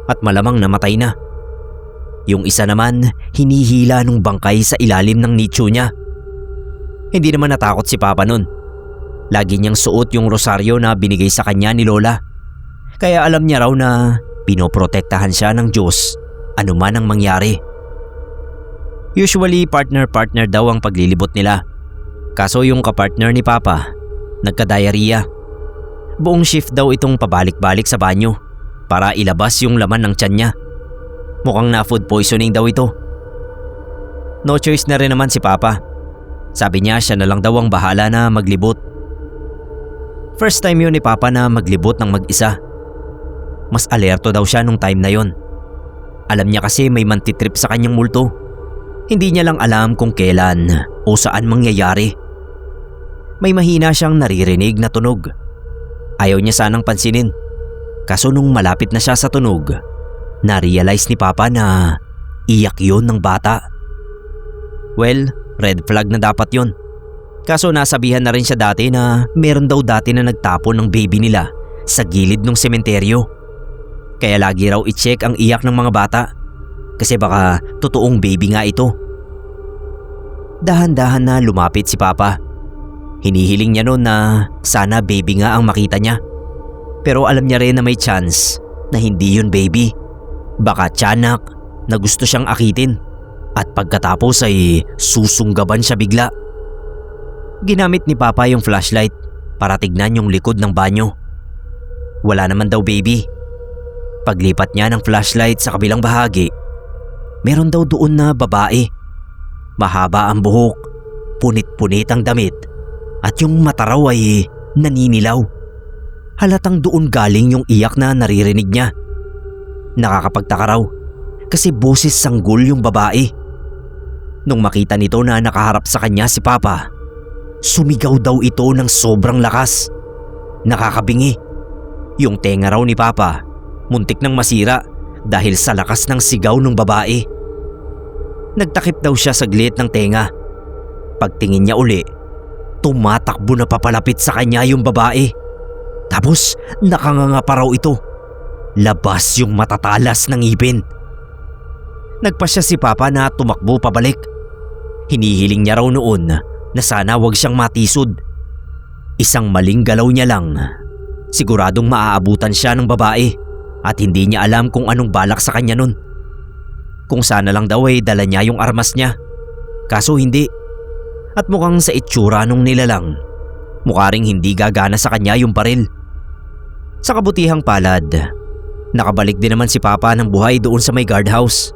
[SPEAKER 1] at malamang namatay na. Yung isa naman, hinihila nung bangkay sa ilalim ng nicho niya. Hindi naman natakot si Papa nun. Lagi niyang suot yung rosaryo na binigay sa kanya ni Lola. Kaya alam niya raw na pinoprotektahan siya ng Diyos anuman ang mangyari. Usually partner-partner daw ang paglilibot nila. Kaso yung kapartner ni Papa, nagka-diarrhea. Buong shift daw itong pabalik-balik sa banyo para ilabas yung laman ng tiyan niya. Mukhang na food poisoning daw ito. No choice na rin naman si Papa. Sabi niya siya na lang daw ang bahala na maglibot. First time yun ni Papa na maglibot ng mag-isa. Mas alerto daw siya nung time na yon. Alam niya kasi may mantitrip sa kanyang multo. Hindi niya lang alam kung kailan o saan mangyayari. May mahina siyang naririnig na tunog. Ayaw niya sanang pansinin. Kaso nung malapit na siya sa tunog, na-realize ni Papa na iyak yun ng bata. Well, red flag na dapat yun. Kaso nasabihan na rin siya dati na meron daw dati na nagtapon ng baby nila sa gilid ng sementeryo. Kaya lagi raw i-check ang iyak ng mga bata kasi baka totoong baby nga ito. Dahan-dahan na lumapit si Papa. Hinihiling niya noon na sana baby nga ang makita niya. Pero alam niya rin na may chance na hindi yun baby. Baka tiyanak na gusto siyang akitin at pagkatapos ay susunggaban siya bigla. Ginamit ni Papa yung flashlight para tignan yung likod ng banyo. Wala naman daw baby. Paglipat niya ng flashlight sa kabilang bahagi, meron daw doon na babae. Mahaba ang buhok, punit-punit ang damit, at yung mata raw ay naninilaw. Halatang doon galing yung iyak na naririnig niya. Nakakapagtaka raw kasi boses sanggol yung babae. Nung makita nito na nakaharap sa kanya si Papa, sumigaw daw ito ng sobrang lakas. Nakakabingi. Yung tenga raw ni Papa, muntik nang masira dahil sa lakas ng sigaw ng babae. Nagtakip daw siya saglit ng tenga. Pagtingin niya uli, tumatakbo na papalapit sa kanya yung babae. Tapos nakanganga pa raw ito. Labas yung matatalas ng ngipin. Nagpasya si Papa na tumakbo pabalik. Hinihiling niya raw noon na sana wag siyang matisod. Isang maling galaw niya lang Siguradong maaabutan siya ng babae at hindi niya alam kung anong balak sa kanya nun. Kung sana lang daw ay dala niya yung armas niya. Kaso hindi. At mukhang sa itsura nung nilalang, mukha ring hindi gagana sa kanya yung baril. Sa kabutihang palad, nakabalik din naman si Papa ng buhay doon sa may guardhouse.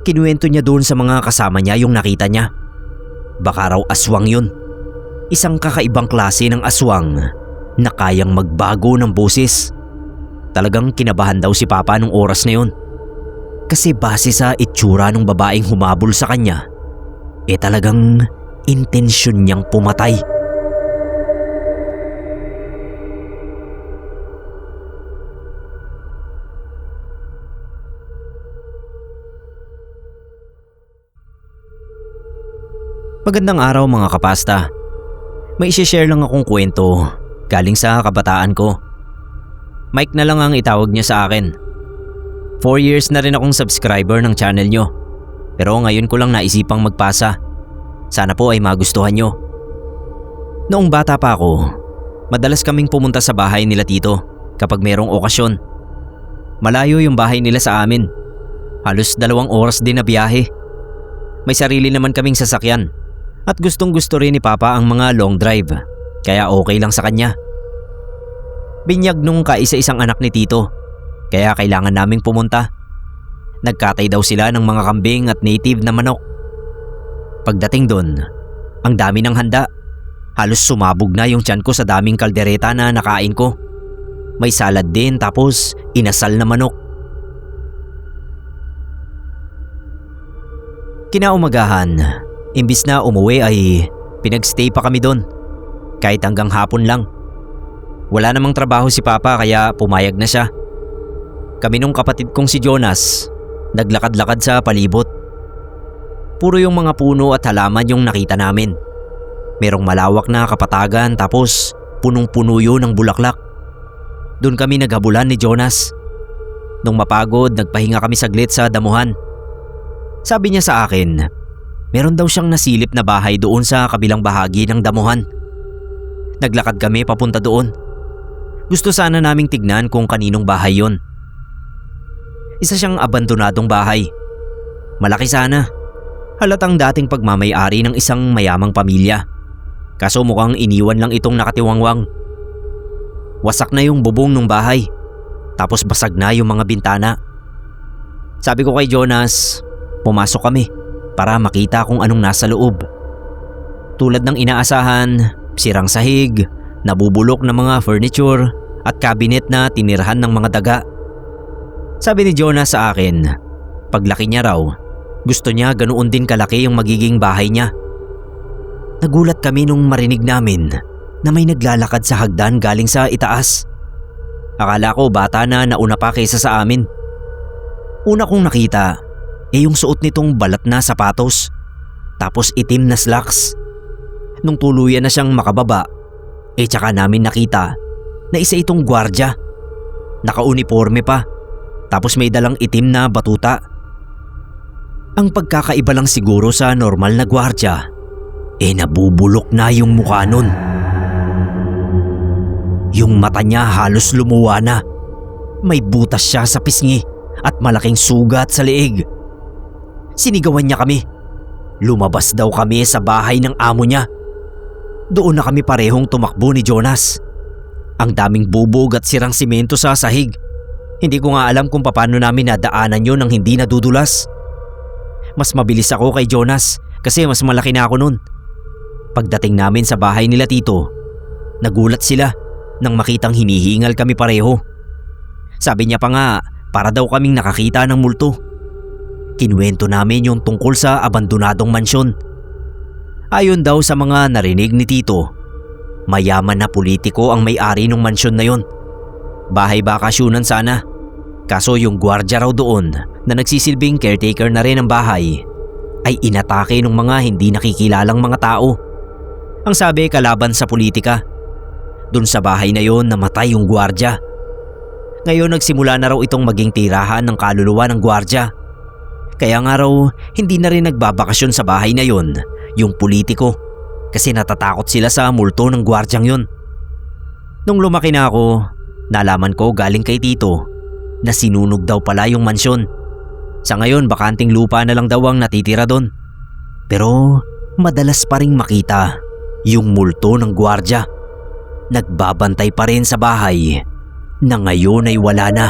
[SPEAKER 1] Kinuwento niya doon sa mga kasama niya yung nakita niya. Baka raw aswang yun. Isang kakaibang klase ng aswang na kayang magbago ng boses. Talagang kinabahan daw si Papa nung oras na yun. Kasi base sa itsura ng babaeng humabol sa kanya, talagang intensyon niyang pumatay. Magandang araw mga kapasta. May isi-share lang akong kwento galing sa kabataan ko. Mike na lang ang itawag niya sa akin. 4 years na rin akong subscriber ng channel nyo. Pero ngayon ko lang naisipang magpasa. Sana po ay magustuhan nyo. Noong bata pa ako, madalas kaming pumunta sa bahay nila tito kapag merong okasyon. Malayo yung bahay nila sa amin. Halos 2 oras din na biyahe. May sarili naman kaming sasakyan. At gustong gusto rin ni Papa ang mga long drive, kaya okay lang sa kanya. Binyag nung kaisa-isang anak ni Tito, kaya kailangan naming pumunta. Nagkatay daw sila ng mga kambing at native na manok. Pagdating doon, ang dami ng handa. Halos sumabog na yung tiyan ko sa daming kaldereta na nakain ko. May salad din tapos inasal na manok. Kinaumagahan, imbis na umuwi ay pinagstay pa kami doon. Kahit hanggang hapon lang. Wala namang trabaho si Papa kaya pumayag na siya. Kami nung kapatid kong si Jonas, naglakad-lakad sa palibot. Puro yung mga puno at halaman yung nakita namin. Merong malawak na kapatagan tapos punong-puno yun ng bulaklak. Doon kami naghabulan ni Jonas. Nung mapagod, nagpahinga kami saglit sa damuhan. Sabi niya sa akin, meron daw siyang nasilip na bahay doon sa kabilang bahagi ng damuhan. Naglakad kami papunta doon. Gusto sana naming tignan kung kaninong bahay yon. Isa siyang abandonadong bahay. Malaki sana. Halatang dating pagmamay-ari ng isang mayamang pamilya. Kaso mukhang iniwan lang itong nakatiwangwang. Wasak na yung bubong ng bahay. Tapos basag na yung mga bintana. Sabi ko kay Jonas, pumasok kami para makita kung anong nasa loob. Tulad ng inaasahan, sirang sahig, nabubulok na mga furniture at cabinet na tinirahan ng mga daga. Sabi ni Jonas sa akin, paglaki niya raw, gusto niya ganoon din kalaki yung magiging bahay niya. Nagulat kami nung marinig namin na may naglalakad sa hagdan galing sa itaas. Akala ko bata na nauna pa kaysa sa amin. Una kong nakita, yung suot nitong balat na sapatos, tapos itim na slacks. Nung tuluyan na siyang makababa, tsaka namin nakita na isa itong gwardya. Naka-uniforme pa, tapos may dalang itim na batuta. Ang pagkakaiba lang siguro sa normal na gwardya, nabubulok na yung mukha nun. Yung mata niya halos lumuwa na. May butas siya sa pisngi at malaking sugat sa leeg. Sinigawan niya kami. Lumabas daw kami sa bahay ng amo niya. Doon na kami parehong tumakbo ni Jonas. Ang daming bubog at sirang simento sa sahig. Hindi ko nga alam kung paano namin nadaanan yun nang hindi nadudulas. Mas mabilis ako kay Jonas kasi mas malaki na ako nun. Pagdating namin sa bahay nila tito, nagulat sila nang makitang hinihingal kami pareho. Sabi niya pa nga para daw kaming nakakita ng multo. Kinuwento namin yung tungkol sa abandonadong mansyon. Ayon daw sa mga narinig ni tito, mayaman na politiko ang may-ari ng mansyon na yon. Bahay bakasyunan sana. Kaso yung gwardya raw doon na nagsisilbing caretaker na rin ng bahay ay inatake ng mga hindi nakikilalang mga tao. Ang sabi kalaban sa politika. Doon sa bahay na yon namatay yung gwardya. Ngayon nagsimula na raw itong maging tirahan ng kaluluwa ng gwardya. Kaya nga raw hindi na rin nagbabakasyon sa bahay na yon yung politiko kasi natatakot sila sa multo ng gwardyang yon. Nung lumaki na ako, nalaman ko galing kay tito na sinunog daw pala yung mansyon. Sa ngayon, bakanting lupa na lang daw ang natitira doon. Pero madalas pa ring makita yung multo ng gwardya. Nagbabantay pa rin sa bahay na ngayon ay wala na.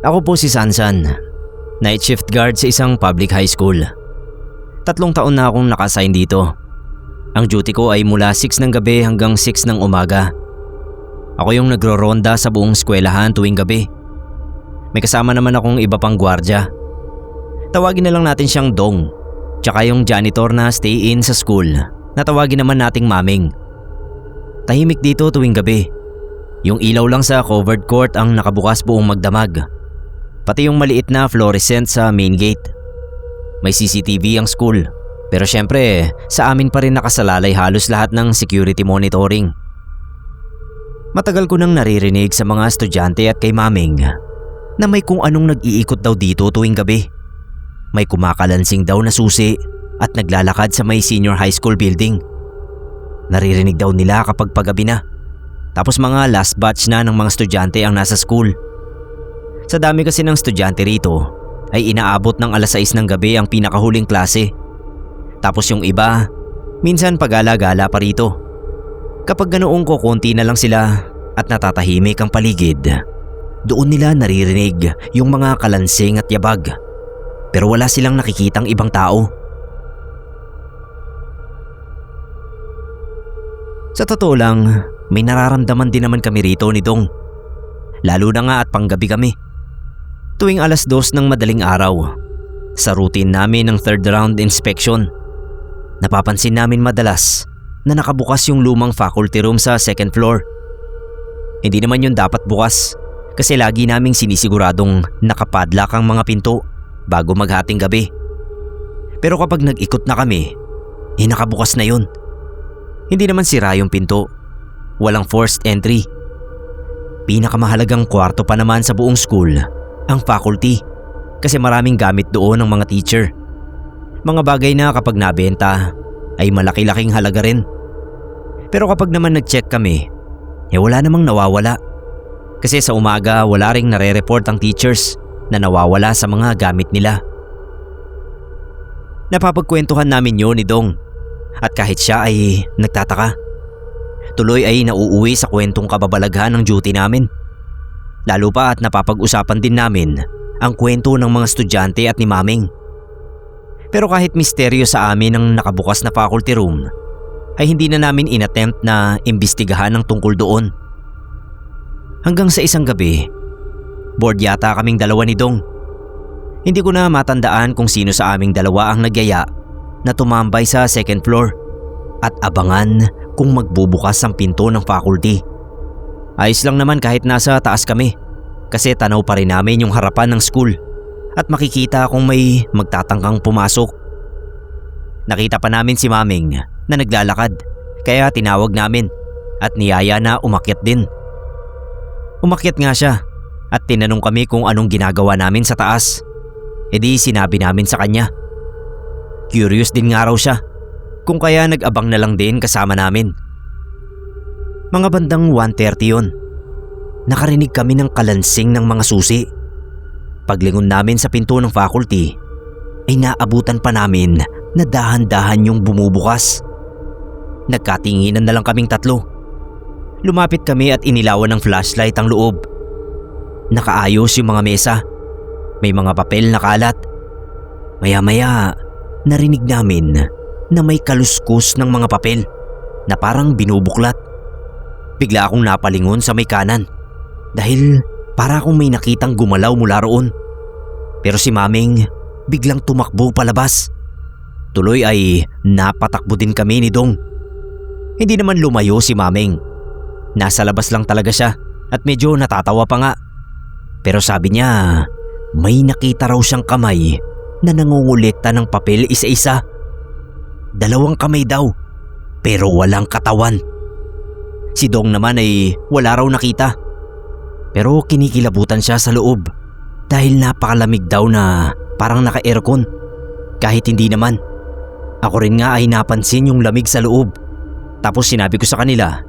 [SPEAKER 1] Ako po si Sansan, night shift guard sa isang public high school. 3 taon na akong naka-assign dito. Ang duty ko ay mula 6 ng gabi hanggang 6 ng umaga. Ako yung nagro-ronda sa buong eskwelahan tuwing gabi. May kasama naman akong iba pang gwardya. Tawagin na lang natin siyang Dong, tsaka yung janitor na stay-in sa school na tawagin naman nating Maming. Tahimik dito tuwing gabi. Yung ilaw lang sa covered court ang nakabukas buong magdamag. Pati yung maliit na fluorescent sa main gate. May CCTV ang school, pero syempre sa amin pa rin nakasalalay halos lahat ng security monitoring. Matagal ko nang naririnig sa mga estudyante at kay Maming na may kung anong nag-iikot daw dito tuwing gabi. May kumakalansing daw na susi at naglalakad sa may senior high school building. Naririnig daw nila kapag paggabi na. Tapos mga last batch na ng mga estudyante ang nasa school. Sa dami kasi ng estudyante rito, ay inaabot ng alas 6 ng gabi ang pinakahuling klase. Tapos yung iba, minsan pagala-gala pa rito. Kapag ganoong kukunti na lang sila at natatahimik ang paligid, doon nila naririnig yung mga kalansing at yabag. Pero wala silang nakikitang ibang tao. Sa totoo lang, may nararamdaman din naman kami rito ni Dong. Lalo na nga at panggabi kami. Tuwing alas 2 ng madaling araw, sa routine namin ng 3rd round inspection, napapansin namin madalas na nakabukas yung lumang faculty room sa 2nd floor. Hindi naman yun dapat bukas kasi lagi naming sinisiguradong nakapadlock ang mga pinto bago maghating gabi. Pero kapag nag-ikot na kami, nakabukas na yun. Hindi naman sira yung pinto. Walang forced entry. Pinakamahalagang kwarto pa naman sa buong school ang faculty kasi maraming gamit doon ng mga teacher. Mga bagay na kapag nabenta ay malaki-laking halaga rin. Pero kapag naman nag-check kami, wala namang nawawala. Kasi sa umaga wala ring nare-report ang teachers na nawawala sa mga gamit nila. Napapagkwentuhan namin yun ni Dong at kahit siya ay nagtataka. Tuloy ay nauuwi sa kwentong kababalaghan ng duty namin. Lalo pa at napapag-usapan din namin ang kwento ng mga estudyante at ni Maming. Pero kahit misteryo sa amin ang nakabukas na faculty room, ay hindi na namin inattempt na imbestigahan ang tungkol doon. Hanggang sa isang gabi, bored yata kaming dalawa ni Dong. Hindi ko na matandaan kung sino sa aming dalawa ang nagyaya na tumambay sa 2nd floor at abangan kung magbubukas ang pinto ng faculty. Ayos lang naman kahit nasa taas kami kasi tanaw pa rin namin yung harapan ng school at makikita kung may magtatangkang pumasok. Nakita pa namin si Maming na naglalakad kaya tinawag namin at niyaya na umakyat din. Umakyat nga siya at tinanong kami kung anong ginagawa namin sa taas. E di sinabi namin sa kanya. Curious din nga raw siya kung kaya nag-abang na lang din kasama namin. Mga bandang 1:30 yun. Nakarinig kami ng kalansing ng mga susi. Paglingon namin sa pinto ng faculty, ay naabutan pa namin na dahan-dahan yung bumubukas. Nagkatinginan na lang kaming tatlo. Lumapit kami at inilawan ng flashlight ang loob. Nakaayos yung mga mesa. May mga papel na kalat. Maya-maya, narinig namin na may kaluskus ng mga papel na parang binubuklat. Bigla akong napalingon sa may kanan dahil para akong may nakitang gumalaw mula roon. Pero si Maming biglang tumakbo palabas. Tuloy ay napatakbo din kami ni Dong. Hindi naman lumayo si Maming. Nasa labas lang talaga siya at medyo natatawa pa nga. Pero sabi niya may nakita raw siyang kamay na nangungulekta ng papel isa-isa. 2 kamay daw pero walang katawan. Si Dong naman ay wala raw nakita. Pero kinikilabutan siya sa loob dahil napakalamig daw na parang naka-aircon. Kahit hindi naman. Ako rin nga ay napansin yung lamig sa loob. Tapos sinabi ko sa kanila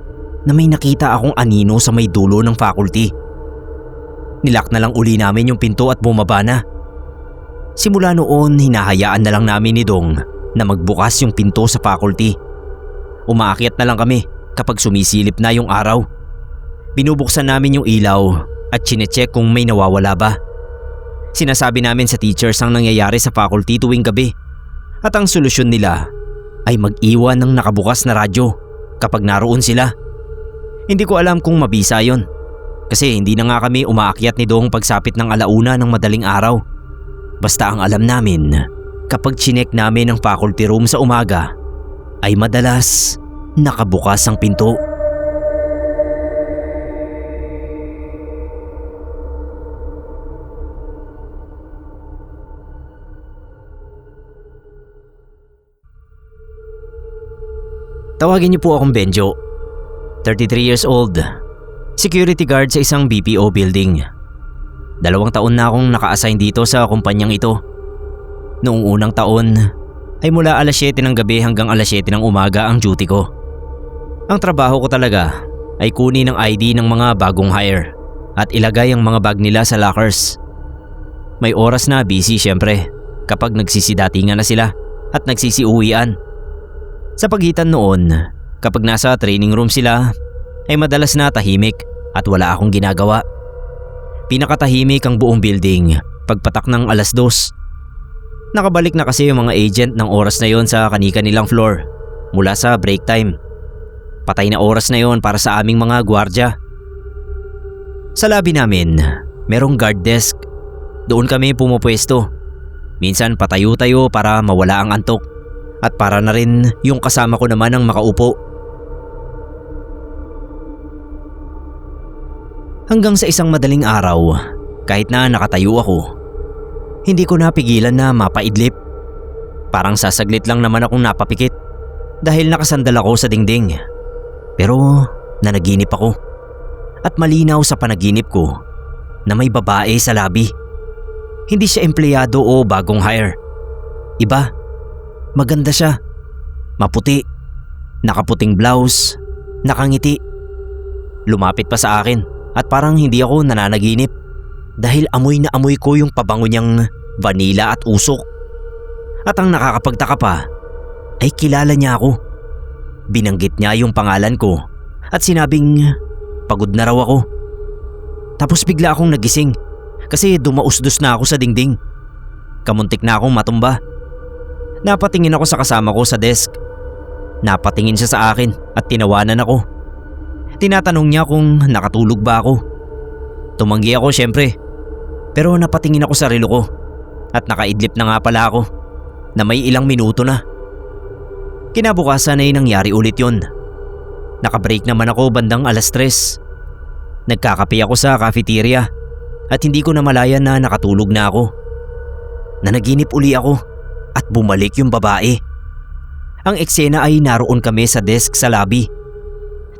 [SPEAKER 1] na may nakita akong anino sa may dulo ng faculty. Nilak na lang uli namin yung pinto at bumaba na. Simula noon, hinahayaan na lang namin ni Dong na magbukas yung pinto sa faculty. Umaakyat na lang kami kapag sumisilip na yung araw. Binubuksan namin yung ilaw at chinecheck kung may nawawala ba. Sinasabi namin sa teachers ang nangyayari sa faculty tuwing gabi. At ang solusyon nila ay mag-iwan ng nakabukas na radyo kapag naroon sila. Hindi ko alam kung mabisa yon. Kasi hindi na nga kami umaakyat ni Dong pagsapit ng 1:00 ng madaling araw. Basta ang alam namin, kapag chinek namin ang faculty room sa umaga, ay madalas nakabukas ang pinto. Tawagin niyo po akong Benjo, 33 years old, security guard sa isang BPO building. 2 taon na akong naka-assign dito sa kumpanyang ito. Noong unang taon ay mula 7:00 ng gabi hanggang 7:00 ng umaga ang duty ko. Ang trabaho ko talaga ay kunin ang ID ng mga bagong hire at ilagay ang mga bag nila sa lockers. May oras na busy syempre kapag nagsisidatingan na sila at nagsisiuwian. Sa pagitan noon, kapag nasa training room sila, ay madalas na tahimik at wala akong ginagawa. Pinakatahimik ang buong building pagpatak ng 2:00. Nakabalik na kasi yung mga agent ng oras na yon sa kani-kanilang floor mula sa break time. Patay na oras na yon para sa aming mga gwardya. Sa lobby namin, merong guard desk. Doon kami pumupwesto. Minsan patayo-tayo para mawala ang antok at para na rin yung kasama ko naman ang makaupo. Hanggang sa isang madaling araw, kahit na nakatayo ako, hindi ko napigilan na mapaidlip. Parang sasaglit lang naman akong napapikit dahil nakasandal ako sa dingding. Pero nanaginip ako at malinaw sa panaginip ko na may babae sa lobby. Hindi siya empleyado o bagong hire. Iba, maganda siya. Maputi, nakaputing blouse, nakangiti. Lumapit pa sa akin. At parang hindi ako nananaginip dahil amoy na amoy ko yung pabango niyang vanilla at usok. At ang nakakapagtaka pa ay kilala niya ako. Binanggit niya yung pangalan ko at sinabing pagod na raw ako. Tapos bigla akong nagising kasi dumausdos na ako sa dingding. Kamuntik na akong matumba. Napatingin ako sa kasama ko sa desk. Napatingin siya sa akin at tinawanan ako. Tinatanong niya kung nakatulog ba ako. Tumanggi ako syempre. Pero napatingin ako sa relo ko at nakaidlip na nga pala ako na may ilang minuto na. Kinabukasan ay nangyari ulit yon. Nakabreak naman ako bandang 3:00. Nagkakape ako sa cafeteria at hindi ko namalayan na nakatulog na ako. Nanaginip uli ako at bumalik yung babae. Ang eksena ay naroon kami sa desk sa lobby.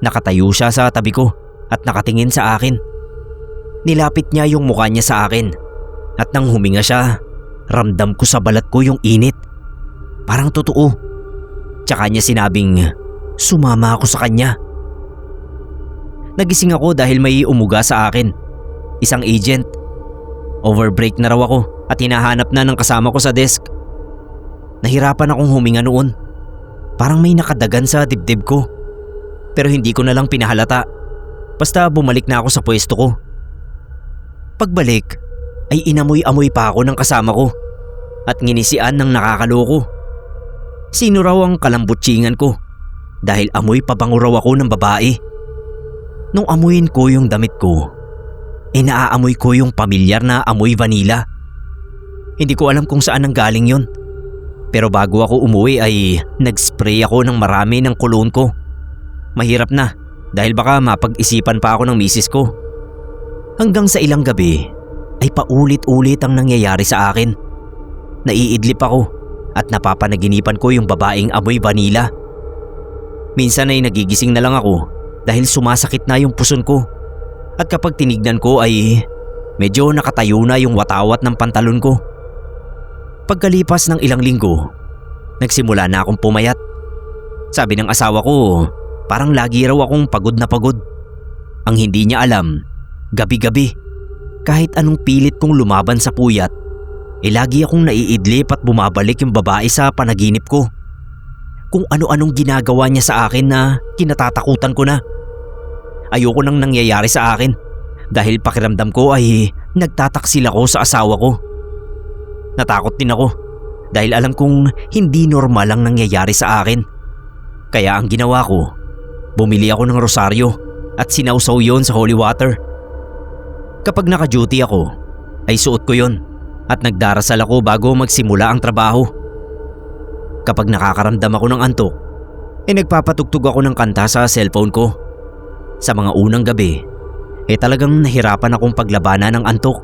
[SPEAKER 1] Nakatayo siya sa tabi ko at nakatingin sa akin. Nilapit niya yung mukha niya sa akin at nang huminga siya, ramdam ko sa balat ko yung init. Parang totoo. Tsaka niya sinabing sumama ako sa kanya. Nagising ako dahil may umuga sa akin. Isang agent. Overbreak na raw ako at hinahanap na ng kasama ko sa desk. Nahirapan akong huminga noon. Parang may nakadagan sa dibdib ko. Pero hindi ko na lang pinahalata. Basta bumalik na ako sa pwesto ko. Pagbalik ay inamoy-amoy pa ako ng kasama ko at nginisian ng nakakaloko. Sino raw ang kalambutsingan ko dahil amoy pabango raw ako ng babae. Nung amuyin ko yung damit ko, naaamoy ko yung pamilyar na amoy vanilla. Hindi ko alam kung saan ang galing yon. Pero bago ako umuwi ay nag-spray ako ng marami ng cologne ko. Mahirap na dahil baka mapag-isipan pa ako ng misis ko. Hanggang sa ilang gabi ay paulit-ulit ang nangyayari sa akin. Naiidlip ako at napapanaginipan ko yung babaeng amoy vanilla. Minsan ay nagigising na lang ako dahil sumasakit na yung puson ko At kapag tinignan ko ay medyo nakatayo na yung watawat ng pantalon ko. Pagkalipas ng ilang linggo, nagsimula na akong pumayat. Sabi ng asawa ko, parang lagi raw akong pagod na pagod. Ang hindi niya alam, gabi-gabi, kahit anong pilit kong lumaban sa puyat, lagi akong naiidlip at bumabalik yung babae sa panaginip ko. Kung ano-anong ginagawa niya sa akin na kinatatakutan ko na. Ayoko nang nangyayari sa akin dahil pakiramdam ko ay nagtataksil ako sa asawa ko. Natakot din ako dahil alam kong hindi normal ang nangyayari sa akin. Kaya ang ginawa ko, bumili ako ng rosaryo at sinausaw yon sa holy water. Kapag naka-duty ako, ay suot ko yon at nagdarasal ako bago magsimula ang trabaho. Kapag nakakaramdam ako ng antok, nagpapatugtog ako ng kanta sa cellphone ko. Sa mga unang gabi, talagang nahirapan akong paglabanan ng antok.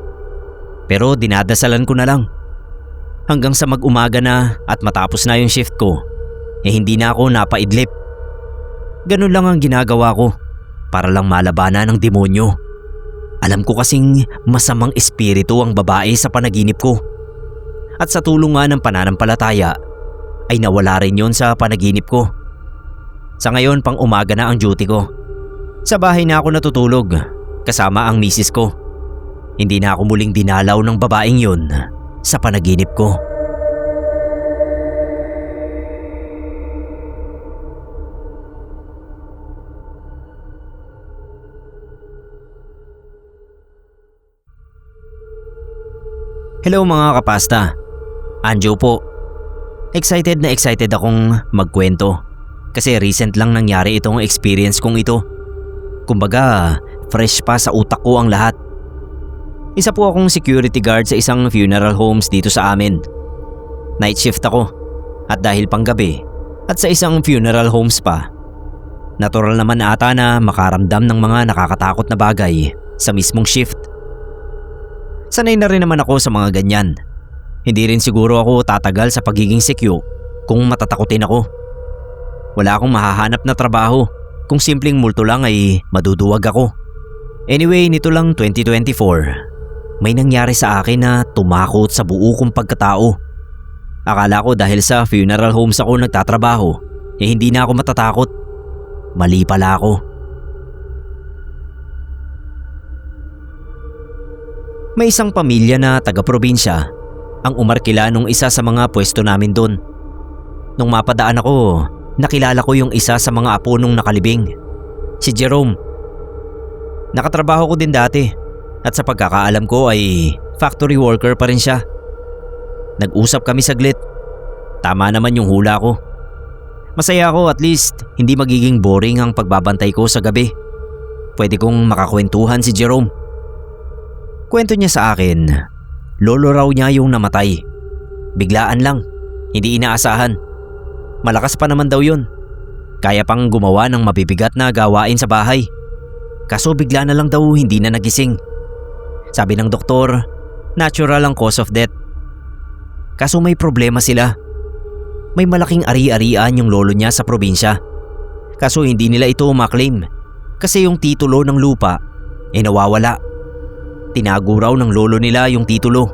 [SPEAKER 1] Pero dinadasalan ko na lang. Hanggang sa mag-umaga na at matapos na yung shift ko, hindi na ako napaidlip. Ganun lang ang ginagawa ko para lang malabanan ng demonyo. Alam ko kasing masamang espiritu ang babae sa panaginip ko. At sa tulong nga ng pananampalataya, ay nawala rin yon sa panaginip ko. Sa ngayon pang umaga na ang duty ko. Sa bahay na ako natutulog kasama ang misis ko. Hindi na ako muling dinalaw ng babaeng yon sa panaginip ko. Hello mga kapasta, Anjo po. Excited na excited akong magkwento kasi recent lang nangyari itong experience kong ito. Kumbaga, fresh pa sa utak ko ang lahat. Isa po akong security guard sa isang funeral homes dito sa amin. Night shift ako at dahil panggabi at sa isang funeral homes pa, natural naman ata na makaramdam ng mga nakakatakot na bagay sa mismong shift. Sanay na rin naman ako sa mga ganyan. Hindi rin siguro ako tatagal sa pagiging secure kung matatakutin ako. Wala akong mahahanap na trabaho. Kung simpleng multo lang ay maduduwag ako. Anyway, nito lang 2024, may nangyari sa akin na tumakot sa buo kong pagkatao. Akala ko dahil sa funeral homes ako nagtatrabaho, hindi na ako matatakot. Mali pala ako. May isang pamilya na taga-probinsya ang umarkila nung isa sa mga pwesto namin doon. Nung mapadaan ako, nakilala ko yung isa sa mga apo nung nakalibing, si Jerome. Nakatrabaho ko din dati at sa pagkakaalam ko ay factory worker pa rin siya. Nag-usap kami saglit. Tama naman yung hula ko. Masaya ako, at least hindi magiging boring ang pagbabantay ko sa gabi. Pwede kong makakwentuhan si Jerome. Kwento niya sa akin, lolo raw niya yung namatay. Biglaan lang, hindi inaasahan. Malakas pa naman daw yun. Kaya pang gumawa ng mabibigat na gawain sa bahay. Kaso bigla na lang daw hindi na nagising. Sabi ng doktor, natural ang cause of death. Kaso may problema sila. May malaking ari-arian yung lolo niya sa probinsya. Kaso hindi nila ito maklaim kasi yung titulo ng lupa nawawala. Tinago raw ng lolo nila yung titulo.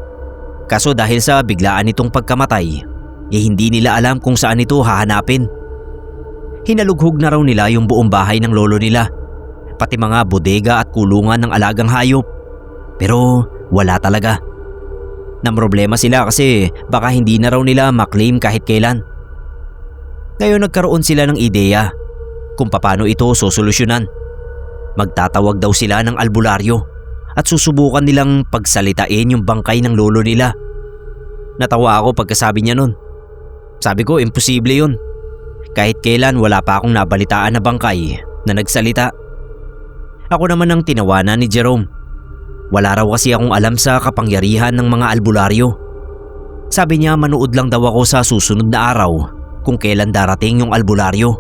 [SPEAKER 1] Kaso dahil sa biglaan nitong pagkamatay, hindi nila alam kung saan ito hahanapin. Hinalughog na raw nila yung buong bahay ng lolo nila, pati mga bodega at kulungan ng alagang hayop. Pero wala talaga. Namroblema sila kasi baka hindi na raw nila maklaim kahit kailan. Ngayon nagkaroon sila ng ideya kung paano ito sosolusyonan. Magtatawag daw sila ng albularyo at susubukan nilang pagsalitain yung bangkay ng lolo nila. Natawa ako pagkasabi niya nun. Sabi ko, imposible yun. Kahit kailan wala pa akong nabalitaan na bangkay na nagsalita. Ako naman ang tinawanan ni Jerome. Wala raw kasi akong alam sa kapangyarihan ng mga albularyo. Sabi niya manood lang daw ako sa susunod na araw kung kailan darating yung albularyo.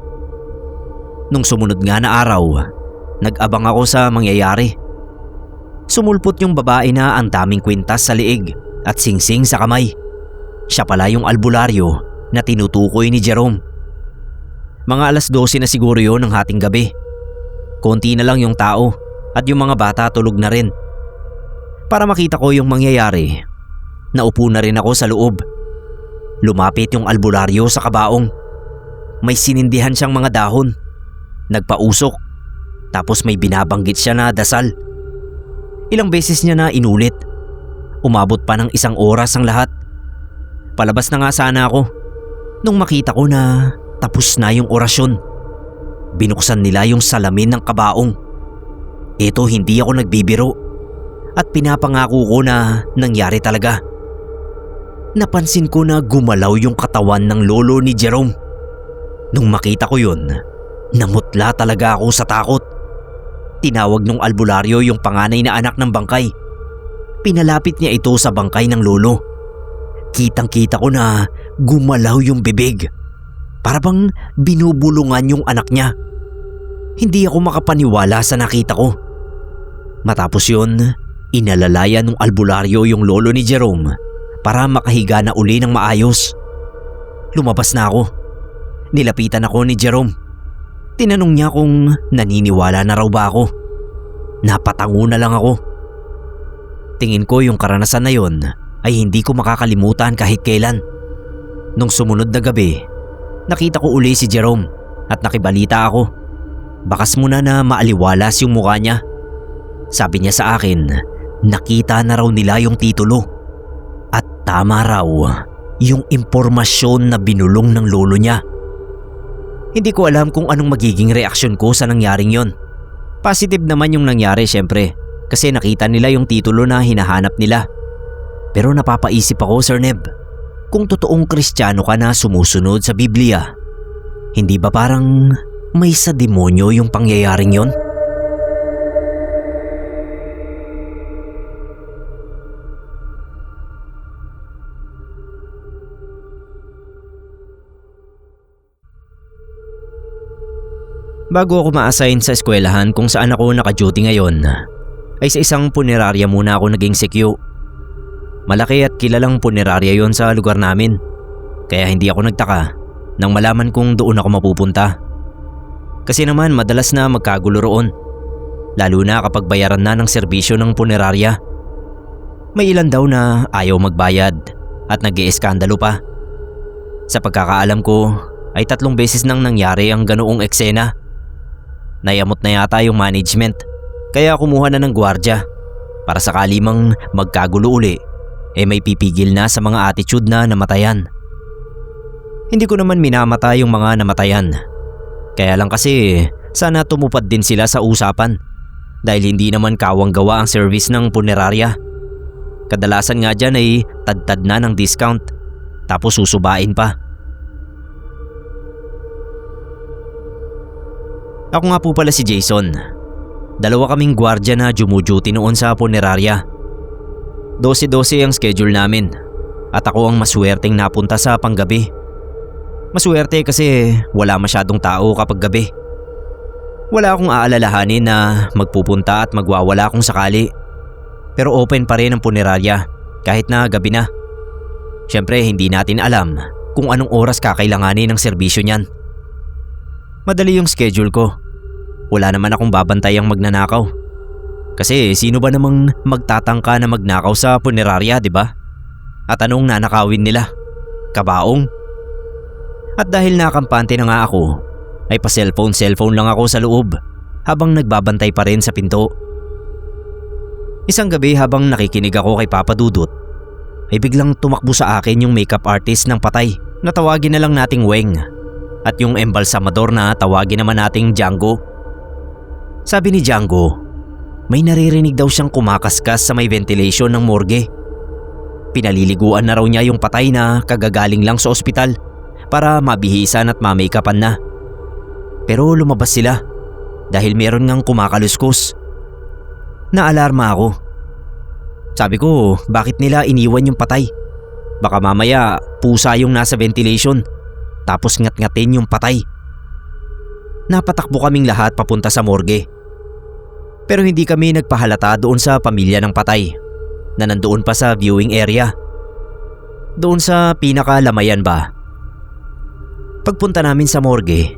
[SPEAKER 1] Nung sumunod nga na araw, nag-abang ako sa mangyayari. Sumulpot yung babae na ang daming kwintas sa liig at singsing sa kamay. Siya pala yung albularyo na tinutukoy ni Jerome. Mga 12:00 na siguro yun ng hating gabi. Konti na lang yung tao at yung mga bata tulog na rin. Para makita ko yung mangyayari, naupo na rin ako sa loob. Lumapit yung albularyo sa kabaong. May sinindihan siyang mga dahon. Nagpausok. Tapos may binabanggit siya na dasal. Ilang beses niya na inulit. Umabot pa ng 1 oras ang lahat. Palabas na nga sana ako nung makita ko na tapos na yung orasyon. Binuksan nila yung salamin ng kabaong. Ito, hindi ako nagbibiro. At pinapangako ko na nangyari talaga. Napansin ko na gumalaw yung katawan ng lolo ni Jerome. Nung makita ko yun, namutla talaga ako sa takot. Tinawag nung albularyo yung panganay na anak ng bangkay. Pinalapit niya ito sa bangkay ng lolo. Kitang-kita ko na gumalaw yung bibig. Para bang binubulungan yung anak niya. Hindi ako makapaniwala sa nakita ko. Matapos yun, inalalaya ng albularyo yung lolo ni Jerome para makahiga na uli ng maayos. Lumabas na ako. Nilapitan ako ni Jerome. Tinanong niya kung naniniwala na raw ba ako. Napatango na lang ako. Tingin ko yung karanasan na yon ay hindi ko makakalimutan kahit kailan. Nung sumunod na gabi, nakita ko uli si Jerome at nakibalita ako. Bakas muna na maaliwalas yung mukha niya. Sabi niya sa akin, nakita na raw nila yung titulo. At tama raw yung impormasyon na binulong ng lolo niya. Hindi ko alam kung anong magiging reaksyon ko sa nangyaring yon. Positive naman yung nangyari syempre, kasi nakita nila yung titulo na hinahanap nila. Pero napapaisip ako, Sir Neb, kung totoong Kristiyano ka na sumusunod sa Biblia, hindi ba parang may sa demonyo yung pangyayaring yon? Bago ako ma-assign sa eskwelahan kung saan ako naka-duty ngayon, ay sa isang punerarya muna ako naging sekyo. Malaki at kilalang punerarya yon sa lugar namin, kaya hindi ako nagtaka nang malaman kong doon ako mapupunta. Kasi naman madalas na magkagulo roon, lalo na kapag bayaran na ng serbisyo ng punerarya. May ilan daw na ayaw magbayad at nag-ieskandalo pa. Sa pagkakaalam ko ay 3 beses nang nangyari ang ganoong eksena. Nayamot na yata yung management, kaya kumuha na ng gwardya para sakali mang magkagulo uli, may pipigil na sa mga attitude na namatayan. Hindi ko naman minamatay yung mga namatayan. Kaya lang kasi sana tumupad din sila sa usapan dahil hindi naman kawang gawa ang service ng punerarya. Kadalasan nga dyan ay tad-tad na ng discount tapos susubain pa. Ako nga po pala si Jason. 2 kaming gwardya na jumuduty noon sa punerarya. 12-12 ang schedule namin at ako ang maswerteng napunta sa panggabi. Maswerte kasi wala masyadong tao kapag gabi. Wala akong aalalahanin na magpupunta at magwawala kung sakali. Pero open pa rin ang punerarya kahit na gabi na. Siyempre hindi natin alam kung anong oras kakailanganin ng serbisyo niyan. Madali yung schedule ko. Wala naman akong babantayang magnanakaw. Kasi sino ba namang magtatangka na magnakaw sa punerarya, di ba? At anong nanakawin nila? Kabaong? At dahil nakampante na nga ako, ay pa-cellphone lang ako sa loob habang nagbabantay pa rin sa pinto. Isang gabi habang nakikinig ako kay Papa Dudut, ay biglang tumakbo sa akin yung makeup artist ng patay na tawagin na lang nating Weng at yung embalsamador na tawagin naman nating Django. Sabi ni Django, may naririnig daw siyang kumakaskas sa may ventilation ng morgue. Pinaliliguan na raw niya yung patay na kagagaling lang sa ospital para mabihisan at mamakeupan na. Pero lumabas sila dahil meron ngang kumakaluskos. Naalarma ako. Sabi ko, bakit nila iniwan yung patay? Baka mamaya pusa yung nasa ventilation tapos ngat-ngatin yung patay. Napatakbo kaming lahat papunta sa morgue. Pero hindi kami nagpahalata doon sa pamilya ng patay na nandoon pa sa viewing area. Doon sa pinakalamayan ba. Pagpunta namin sa morgue,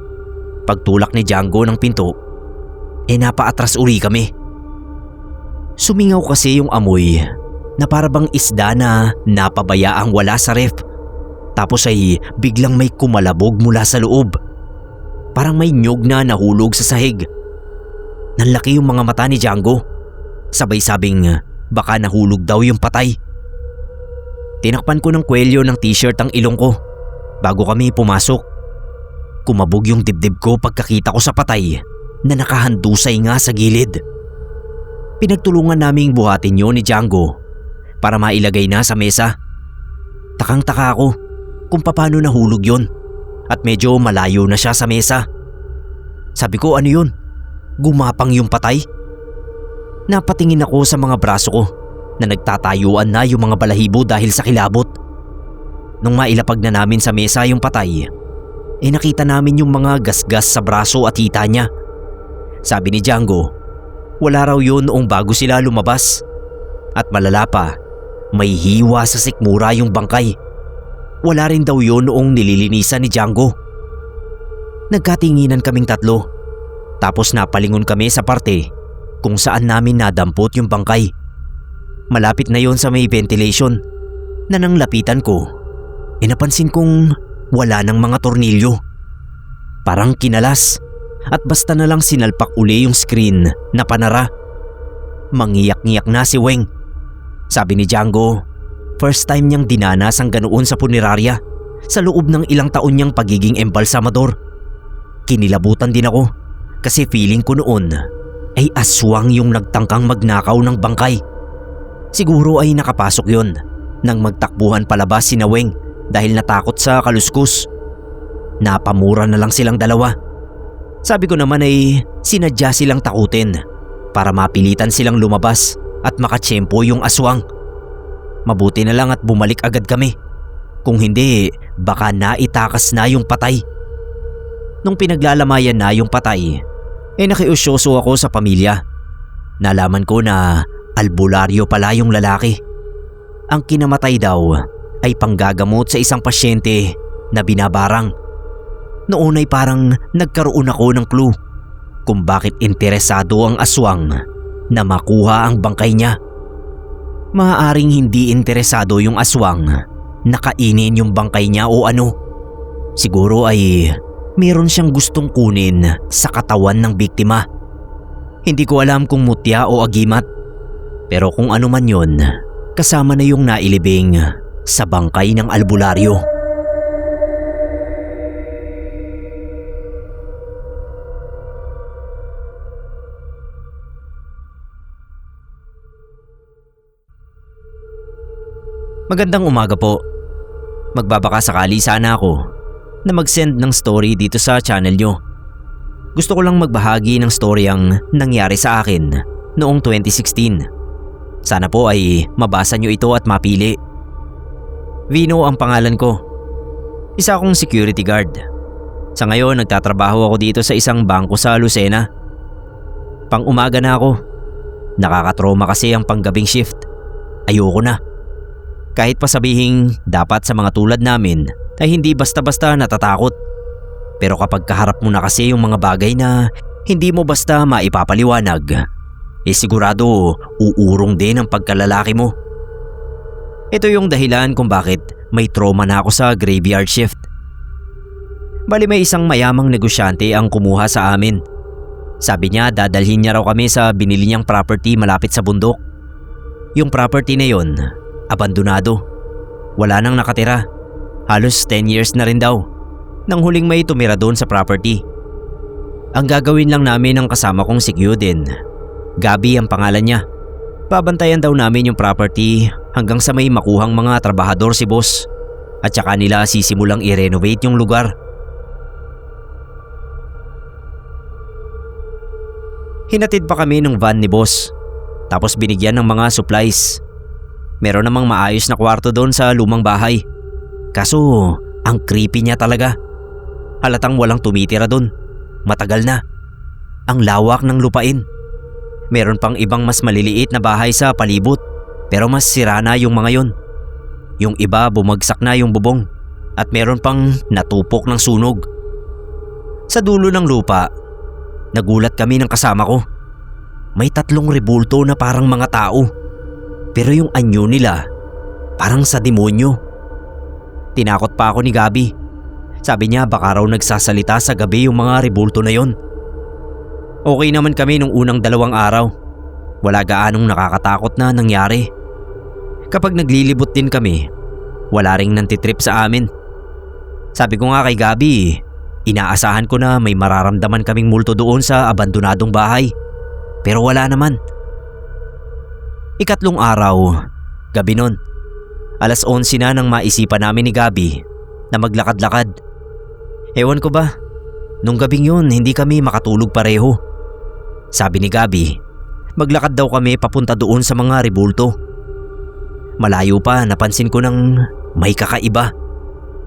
[SPEAKER 1] pagtulak ni Django ng pinto, napaatras uli kami. Sumingaw kasi yung amoy na para bang isda na napabayaang wala sa ref. Tapos ay biglang may kumalabog mula sa loob. Parang may nyog na nahulog sa sahig. Nanlaki yung mga mata ni Django. Sabay sabing baka nahulog daw yung patay. Tinakpan ko ng kwelyo ng t-shirt ang ilong ko bago kami pumasok. Kumabog yung dibdib ko pagkakita ko sa patay na nakahandusay nga sa gilid. Pinagtulungan naming buhatin yun ni Django para mailagay na sa mesa. Takang-taka ako kung paano nahulog yun at medyo malayo na siya sa mesa. Sabi ko, ano yun? Gumapang yung patay? Napatingin ako sa mga braso ko na nagtatayuan na yung mga balahibo dahil sa kilabot. Nung mailapag na namin sa mesa yung patay, nakita namin yung mga gasgas sa braso at hita niya. Sabi ni Django, wala raw yun noong bago sila lumabas. At malala pa, may hiwa sa sikmura yung bangkay. Wala rin daw yun noong nililinisan ni Django. Nagkatinginan kaming tatlo. Tapos napalingon kami sa parte kung saan namin nadampot yung bangkay. Malapit na yon sa may ventilation na nang lapitan ko, napansin kong wala ng mga tornilyo. Parang kinalas at basta na lang sinalpak uli yung screen na panara. Mangiyak-ngiyak na si Weng. Sabi ni Django, first time niyang dinanas ang ganoon sa punerarya sa loob ng ilang taon niyang pagiging embalsamador. Kinilabutan din ako kasi feeling ko noon ay aswang yung nagtangkang magnakaw ng bangkay. Siguro ay nakapasok yon nang magtakbuhan palabas si Weng dahil natakot sa kaluskus. Napamura na lang silang dalawa. Sabi ko naman ay sinadya silang takutin para mapilitan silang lumabas at makatsyempo yung aswang. Mabuti na lang at bumalik agad kami. Kung hindi, baka naitakas na yung patay. Nung pinaglalamayan na yung patay, nakiusyoso ako sa pamilya. Nalaman ko na albularyo pala yung lalaki. Ang kinamatay daw ay panggagamot sa isang pasyente na binabarang. Noon ay parang nagkaroon ako ng clue kung bakit interesado ang aswang na makuha ang bangkay niya. Maaaring hindi interesado yung aswang na kainin yung bangkay niya o ano. Siguro ay meron siyang gustong kunin sa katawan ng biktima. Hindi ko alam kung mutya o agimat. Pero kung ano man yun, kasama na yung nailibing sa bangkay ng albularyo. Magandang umaga po. Magbabaka sakali sana ako na mag-send ng story dito sa channel nyo. Gusto ko lang magbahagi ng story ang nangyari sa akin noong 2016. Sana po ay mabasa nyo ito at mapili. Vino ang pangalan ko. Isa akong security guard. Sa ngayon nagtatrabaho ako dito sa isang bangko sa Lucena. Pang-umaga na ako. Nakakatroma kasi ang panggabing shift. Ayoko na. Kahit pa sabihing dapat sa mga tulad namin ay hindi basta-basta natatakot. Pero kapag kaharap mo na kasi yung mga bagay na hindi mo basta maipapaliwanag, sigurado uurong din ang pagkalalaki mo. Ito yung dahilan kung bakit may trauma na ako sa graveyard shift. Bali may isang mayamang negosyante ang kumuha sa amin. Sabi niya dadalhin niya raw kami sa binili niyang property malapit sa bundok. Yung property na yon, abandonado. Wala nang nakatira. Halos 10 years na rin daw nang huling may tumira doon sa property. Ang gagawin lang namin ng kasama kong si Gyudin, Gabi ang pangalan niya. Babantayan daw namin yung property hanggang sa may makuhang mga trabahador si boss at saka nila sisimulang i-renovate yung lugar. Hinatid pa kami ng van ni boss tapos binigyan ng mga supplies. Meron namang maayos na kwarto doon sa lumang bahay. Kaso ang creepy niya talaga. Halatang walang tumitira doon. Matagal na. Ang lawak ng lupain. Meron pang ibang mas maliliit na bahay sa palibot pero mas sira na yung mga yon. Yung iba bumagsak na yung bubong at meron pang natupok ng sunog. Sa dulo ng lupa, nagulat kami ng kasama ko. may 3 rebulto na parang mga tao. Pero yung anyo nila, parang sa demonyo. Tinakot pa ako ni Gabi. Sabi niya baka raw nagsasalita sa gabi yung mga rebulto na yon. Okay naman kami nung unang 2 araw. Wala gaanong nakakatakot na nangyari. Kapag naglilibot din kami, wala ring nantitrip sa amin. Sabi ko nga kay Gabi, inaasahan ko na may mararamdaman kaming multo doon sa abandonadong bahay. Pero wala naman. 3 araw, gabi nun. 11:00 na nang maisipan namin ni Gabi na maglakad-lakad. Ewan ko ba, nung gabing yun hindi kami makatulog pareho. Sabi ni Gabi, maglakad daw kami papunta doon sa mga rebulto. Malayo pa napansin ko ng may kakaiba.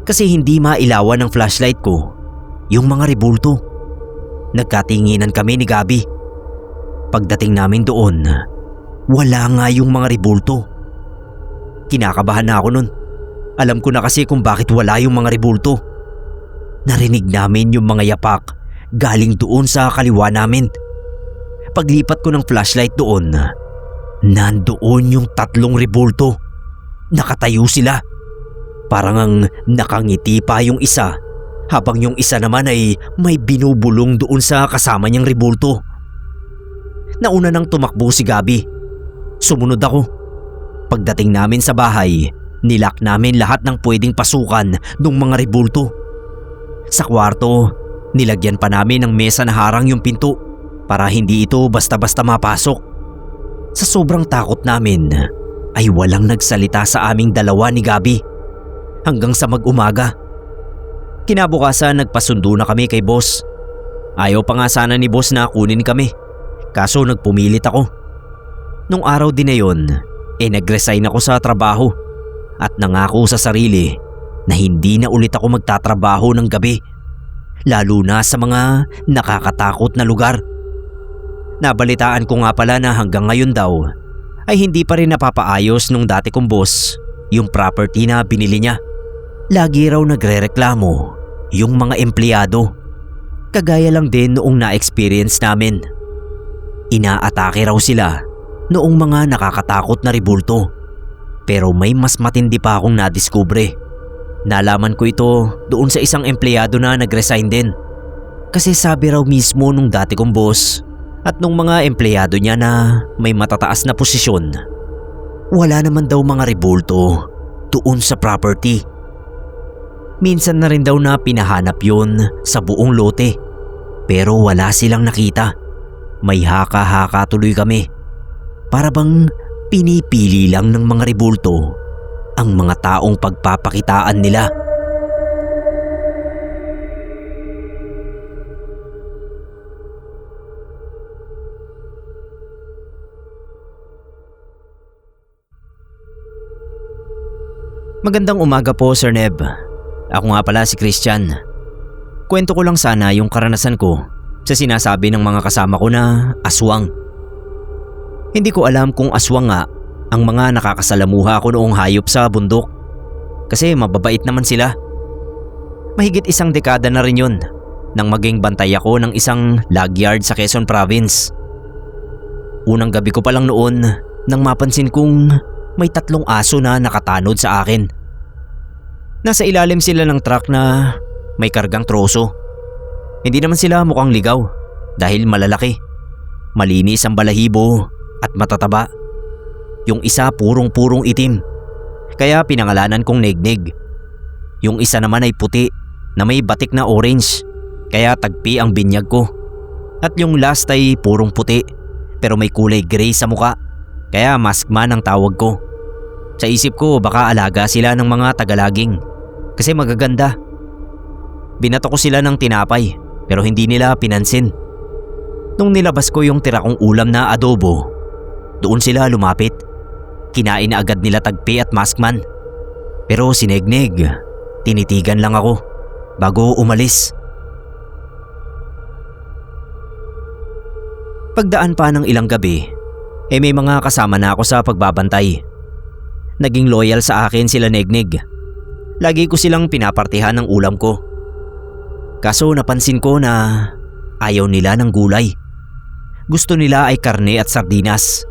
[SPEAKER 1] Kasi hindi mailawan ng flashlight ko yung mga rebulto. Nagkatinginan kami ni Gabi. Pagdating namin doon, wala nga yung mga rebulto. Kinakabahan na ako nun. Alam ko na kasi kung bakit wala yung mga rebulto. Narinig namin yung mga yapak galing doon sa kaliwa namin. Paglipat ko ng flashlight doon, nandoon yung 3 rebulto. Nakatayo sila. Parang ang nakangiti pa yung isa, habang yung isa naman ay may binubulong doon sa kasama niyang rebulto. Nauna nang tumakbo si Gabi. Sumunod ako. Pagdating namin sa bahay, nilak namin lahat ng pwedeng pasukan ng mga rebulto. Sa kwarto, nilagyan pa namin ng mesa na harang yung pinto para hindi ito basta-basta mapasok. Sa sobrang takot namin, ay walang nagsalita sa aming 2 ni Gabi hanggang sa mag-umaga. Kinabukasan nagpasundo na kami kay boss. Ayaw pa nga sana ni boss na kunin kami, kaso nagpumilit ako. Nung araw din na yun, nag-resign ako sa trabaho at nangako sa sarili na hindi na ulit ako magtatrabaho ng gabi, lalo na sa mga nakakatakot na lugar. Nabalitaan ko nga pala na hanggang ngayon daw ay hindi pa rin napapaayos nung dati kong boss yung property na binili niya. Lagi raw nagrereklamo yung mga empleyado. Kagaya lang din noong na-experience namin. Inaatake raw sila noong mga nakakatakot na rebulto. Pero may mas matindi pa akong nadiskubre. Nalaman ko ito doon sa isang empleyado na nag-resign din. Kasi sabi raw mismo nung dati kong boss at nung mga empleyado niya na may matataas na posisyon, wala naman daw mga rebulto doon sa property. Minsan na rin daw na pinahanap yun sa buong lote, pero wala silang nakita. May haka-haka tuloy kami. Para bang pinipili lang ng mga rebulto ang mga taong pagpapakitaan nila. Magandang umaga po, Sir Neb. Ako nga pala si Christian. Kwento ko lang sana yung karanasan ko sa sinasabi ng mga kasama ko na aswang. Hindi ko alam kung aswang nga ang mga nakakasalamuha ko noong hayop sa bundok. Kasi mababait naman sila. Mahigit 1 dekada na rin yun nang maging bantay ako ng isang log yard sa Quezon Province. Unang gabi ko pa lang noon nang mapansin kong may 3 aso na nakatanod sa akin. Nasa ilalim sila ng truck na may kargang troso. Hindi naman sila mukhang ligaw dahil malalaki. Malinis ang balahibo at matataba. Yung isa purong-purong itim, kaya pinangalanan kong Negnig. Yung isa naman ay puti na may batik na orange, kaya tagpi ang binyag ko. At yung last ay purong puti pero may kulay gray sa muka, kaya maskman ang tawag ko. Sa isip ko baka alaga sila ng mga tagalaging kasi magaganda. Binato ko sila ng tinapay pero hindi nila pinansin. Nung nilabas ko yung tira kong ulam na adobo, doon sila lumapit. Kinain na agad nila tagpi at maskman. Pero si Negnig, tinitigan lang ako bago umalis. Pagdaan pa ng ilang gabi, may mga kasama na ako sa pagbabantay. Naging loyal sa akin sila Negnig. Lagi ko silang pinapartihan ng ulam ko. Kaso napansin ko na ayaw nila ng gulay. gusto nila ay karne at sardinas.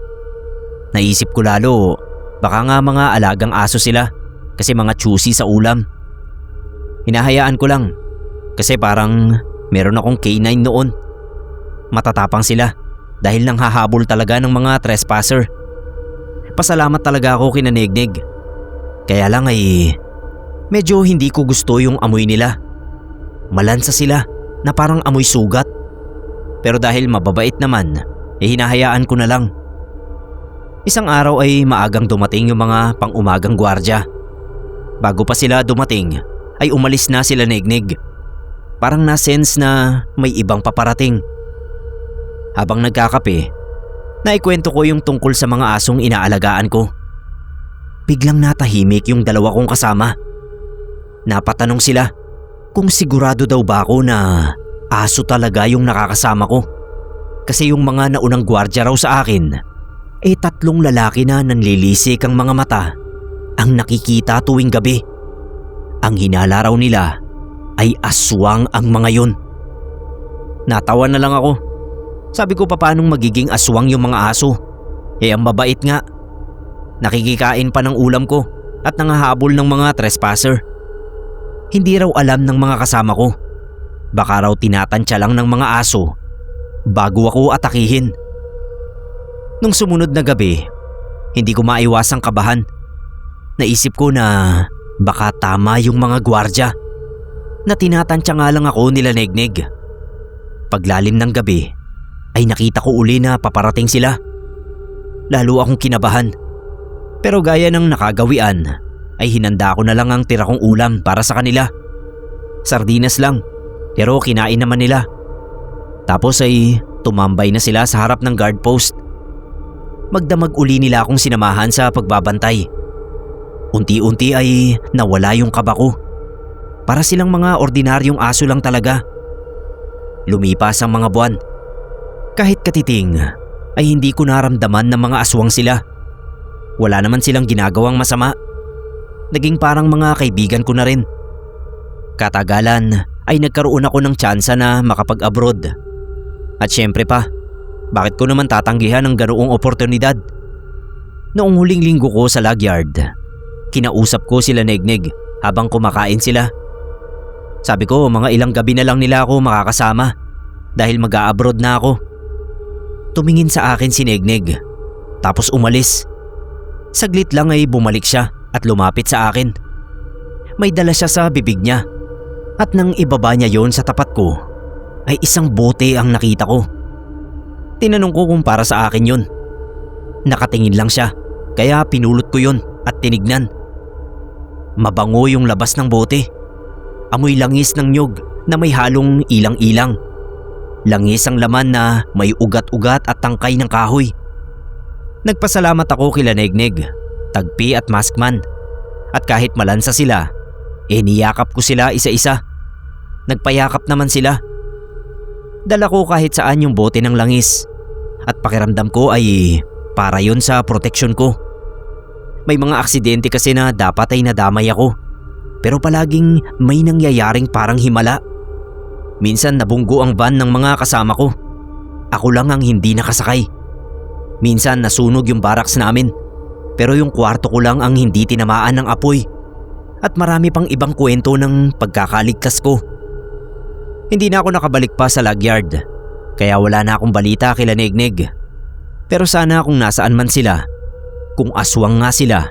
[SPEAKER 1] Naisip ko lalo, baka nga mga alagang aso sila kasi mga choosy sa ulam. Hinahayaan ko lang kasi parang meron akong K9 noon. Matatapang sila dahil nang hahabol talaga ng mga trespasser. Pasalamat talaga ako kina Negnig. Kaya lang ay medyo hindi ko gusto yung amoy nila. Malansa sila na parang amoy sugat. Pero dahil mababait naman, hinahayaan ko na lang. Isang araw ay maagang dumating yung mga pang-umagang gwardya. Bago pa sila dumating ay umalis na sila Negnig. Parang na-sense na may ibang paparating. Habang nagkakape, naikwento ko yung tungkol sa mga asong inaalagaan ko. Biglang natahimik yung dalawa kong kasama. Napatanong sila kung sigurado daw ba ako na aso talaga yung nakakasama ko. Kasi yung mga naunang gwardya raw sa akin, tatlong lalaki na nanlilisik ang mga mata ang nakikita tuwing gabi. Ang hinala raw nila ay aswang ang mga yun. Natawa na lang ako. Sabi ko paanong magiging aswang yung mga aso? Ang mabait nga. Nakikikain pa ng ulam ko at nangahabol ng mga trespasser. Hindi raw alam ng mga kasama ko. Baka raw tinatansya lang ng mga aso bago ako atakihin. Nung sumunod na gabi, hindi ko maiwasang kabahan. Naisip ko na baka tama yung mga gwardya na tinatansya nga lang ako nila Negnig. Paglalim ng gabi ay nakita ko uli na paparating sila. Lalo akong kinabahan. Pero gaya ng nakagawian ay hinanda ko na lang ang tira kong ulam para sa kanila. Sardinas lang, pero kinain naman nila. Tapos ay tumambay na sila sa harap ng guard post. Magdamag uli nila akong sinamahan sa pagbabantay. Unti-unti ay nawala yung kaba ko. Para silang mga ordinaryong aso lang talaga. Lumipas ang mga buwan. Kahit katiting ay hindi ko naramdaman na mga aswang sila. Wala naman silang ginagawang masama. Naging parang mga kaibigan ko na rin. Katagalan ay nagkaroon ako ng tsansa na makapag-abroad. At syempre pa, bakit ko naman tatanggihan ang ganoong oportunidad? Noong huling linggo ko sa Lagyard, kinausap ko sila Negnig habang kumakain sila. Sabi ko mga ilang gabi na lang nila ako makakasama dahil mag-a-abroad na ako. Tumingin sa akin si Negnig, tapos umalis. Saglit lang ay bumalik siya at lumapit sa akin. May dala siya sa bibig niya at nang ibaba niya yon sa tapat ko ay isang bote ang nakita ko. Tinanong ko kung para sa akin yun. Nakatingin lang siya kaya pinulot ko yun at tinignan. Mabango yung labas ng bote. Amoy langis ng nyog na may halong ilang-ilang. Langis ang laman na may ugat-ugat at tangkay ng kahoy. Nagpasalamat ako kila Negnig, Tagpi at Maskman. At kahit malansa sila, niyakap ko sila isa-isa. Nagpayakap naman sila. Dala ko kahit saan yung bote ng langis at pakiramdam ko ay para yun sa proteksyon ko. May mga aksidente kasi na dapat ay nadamay ako, pero palaging may nangyayaring parang himala. Minsan nabunggo ang van ng mga kasama ko. Ako lang ang hindi nakasakay. Minsan nasunog yung barracks namin, pero yung kwarto ko lang ang hindi tinamaan ng apoy. At marami pang ibang kwento ng pagkakaligtas ko. Hindi na ako nakabalik pa sa Lagyard, kaya wala na akong balita kila Negnig. Pero sana kung nasaan man sila, kung aswang nga sila,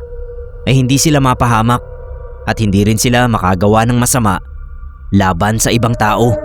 [SPEAKER 1] ay hindi sila mapahamak at hindi rin sila makagawa ng masama laban sa ibang tao.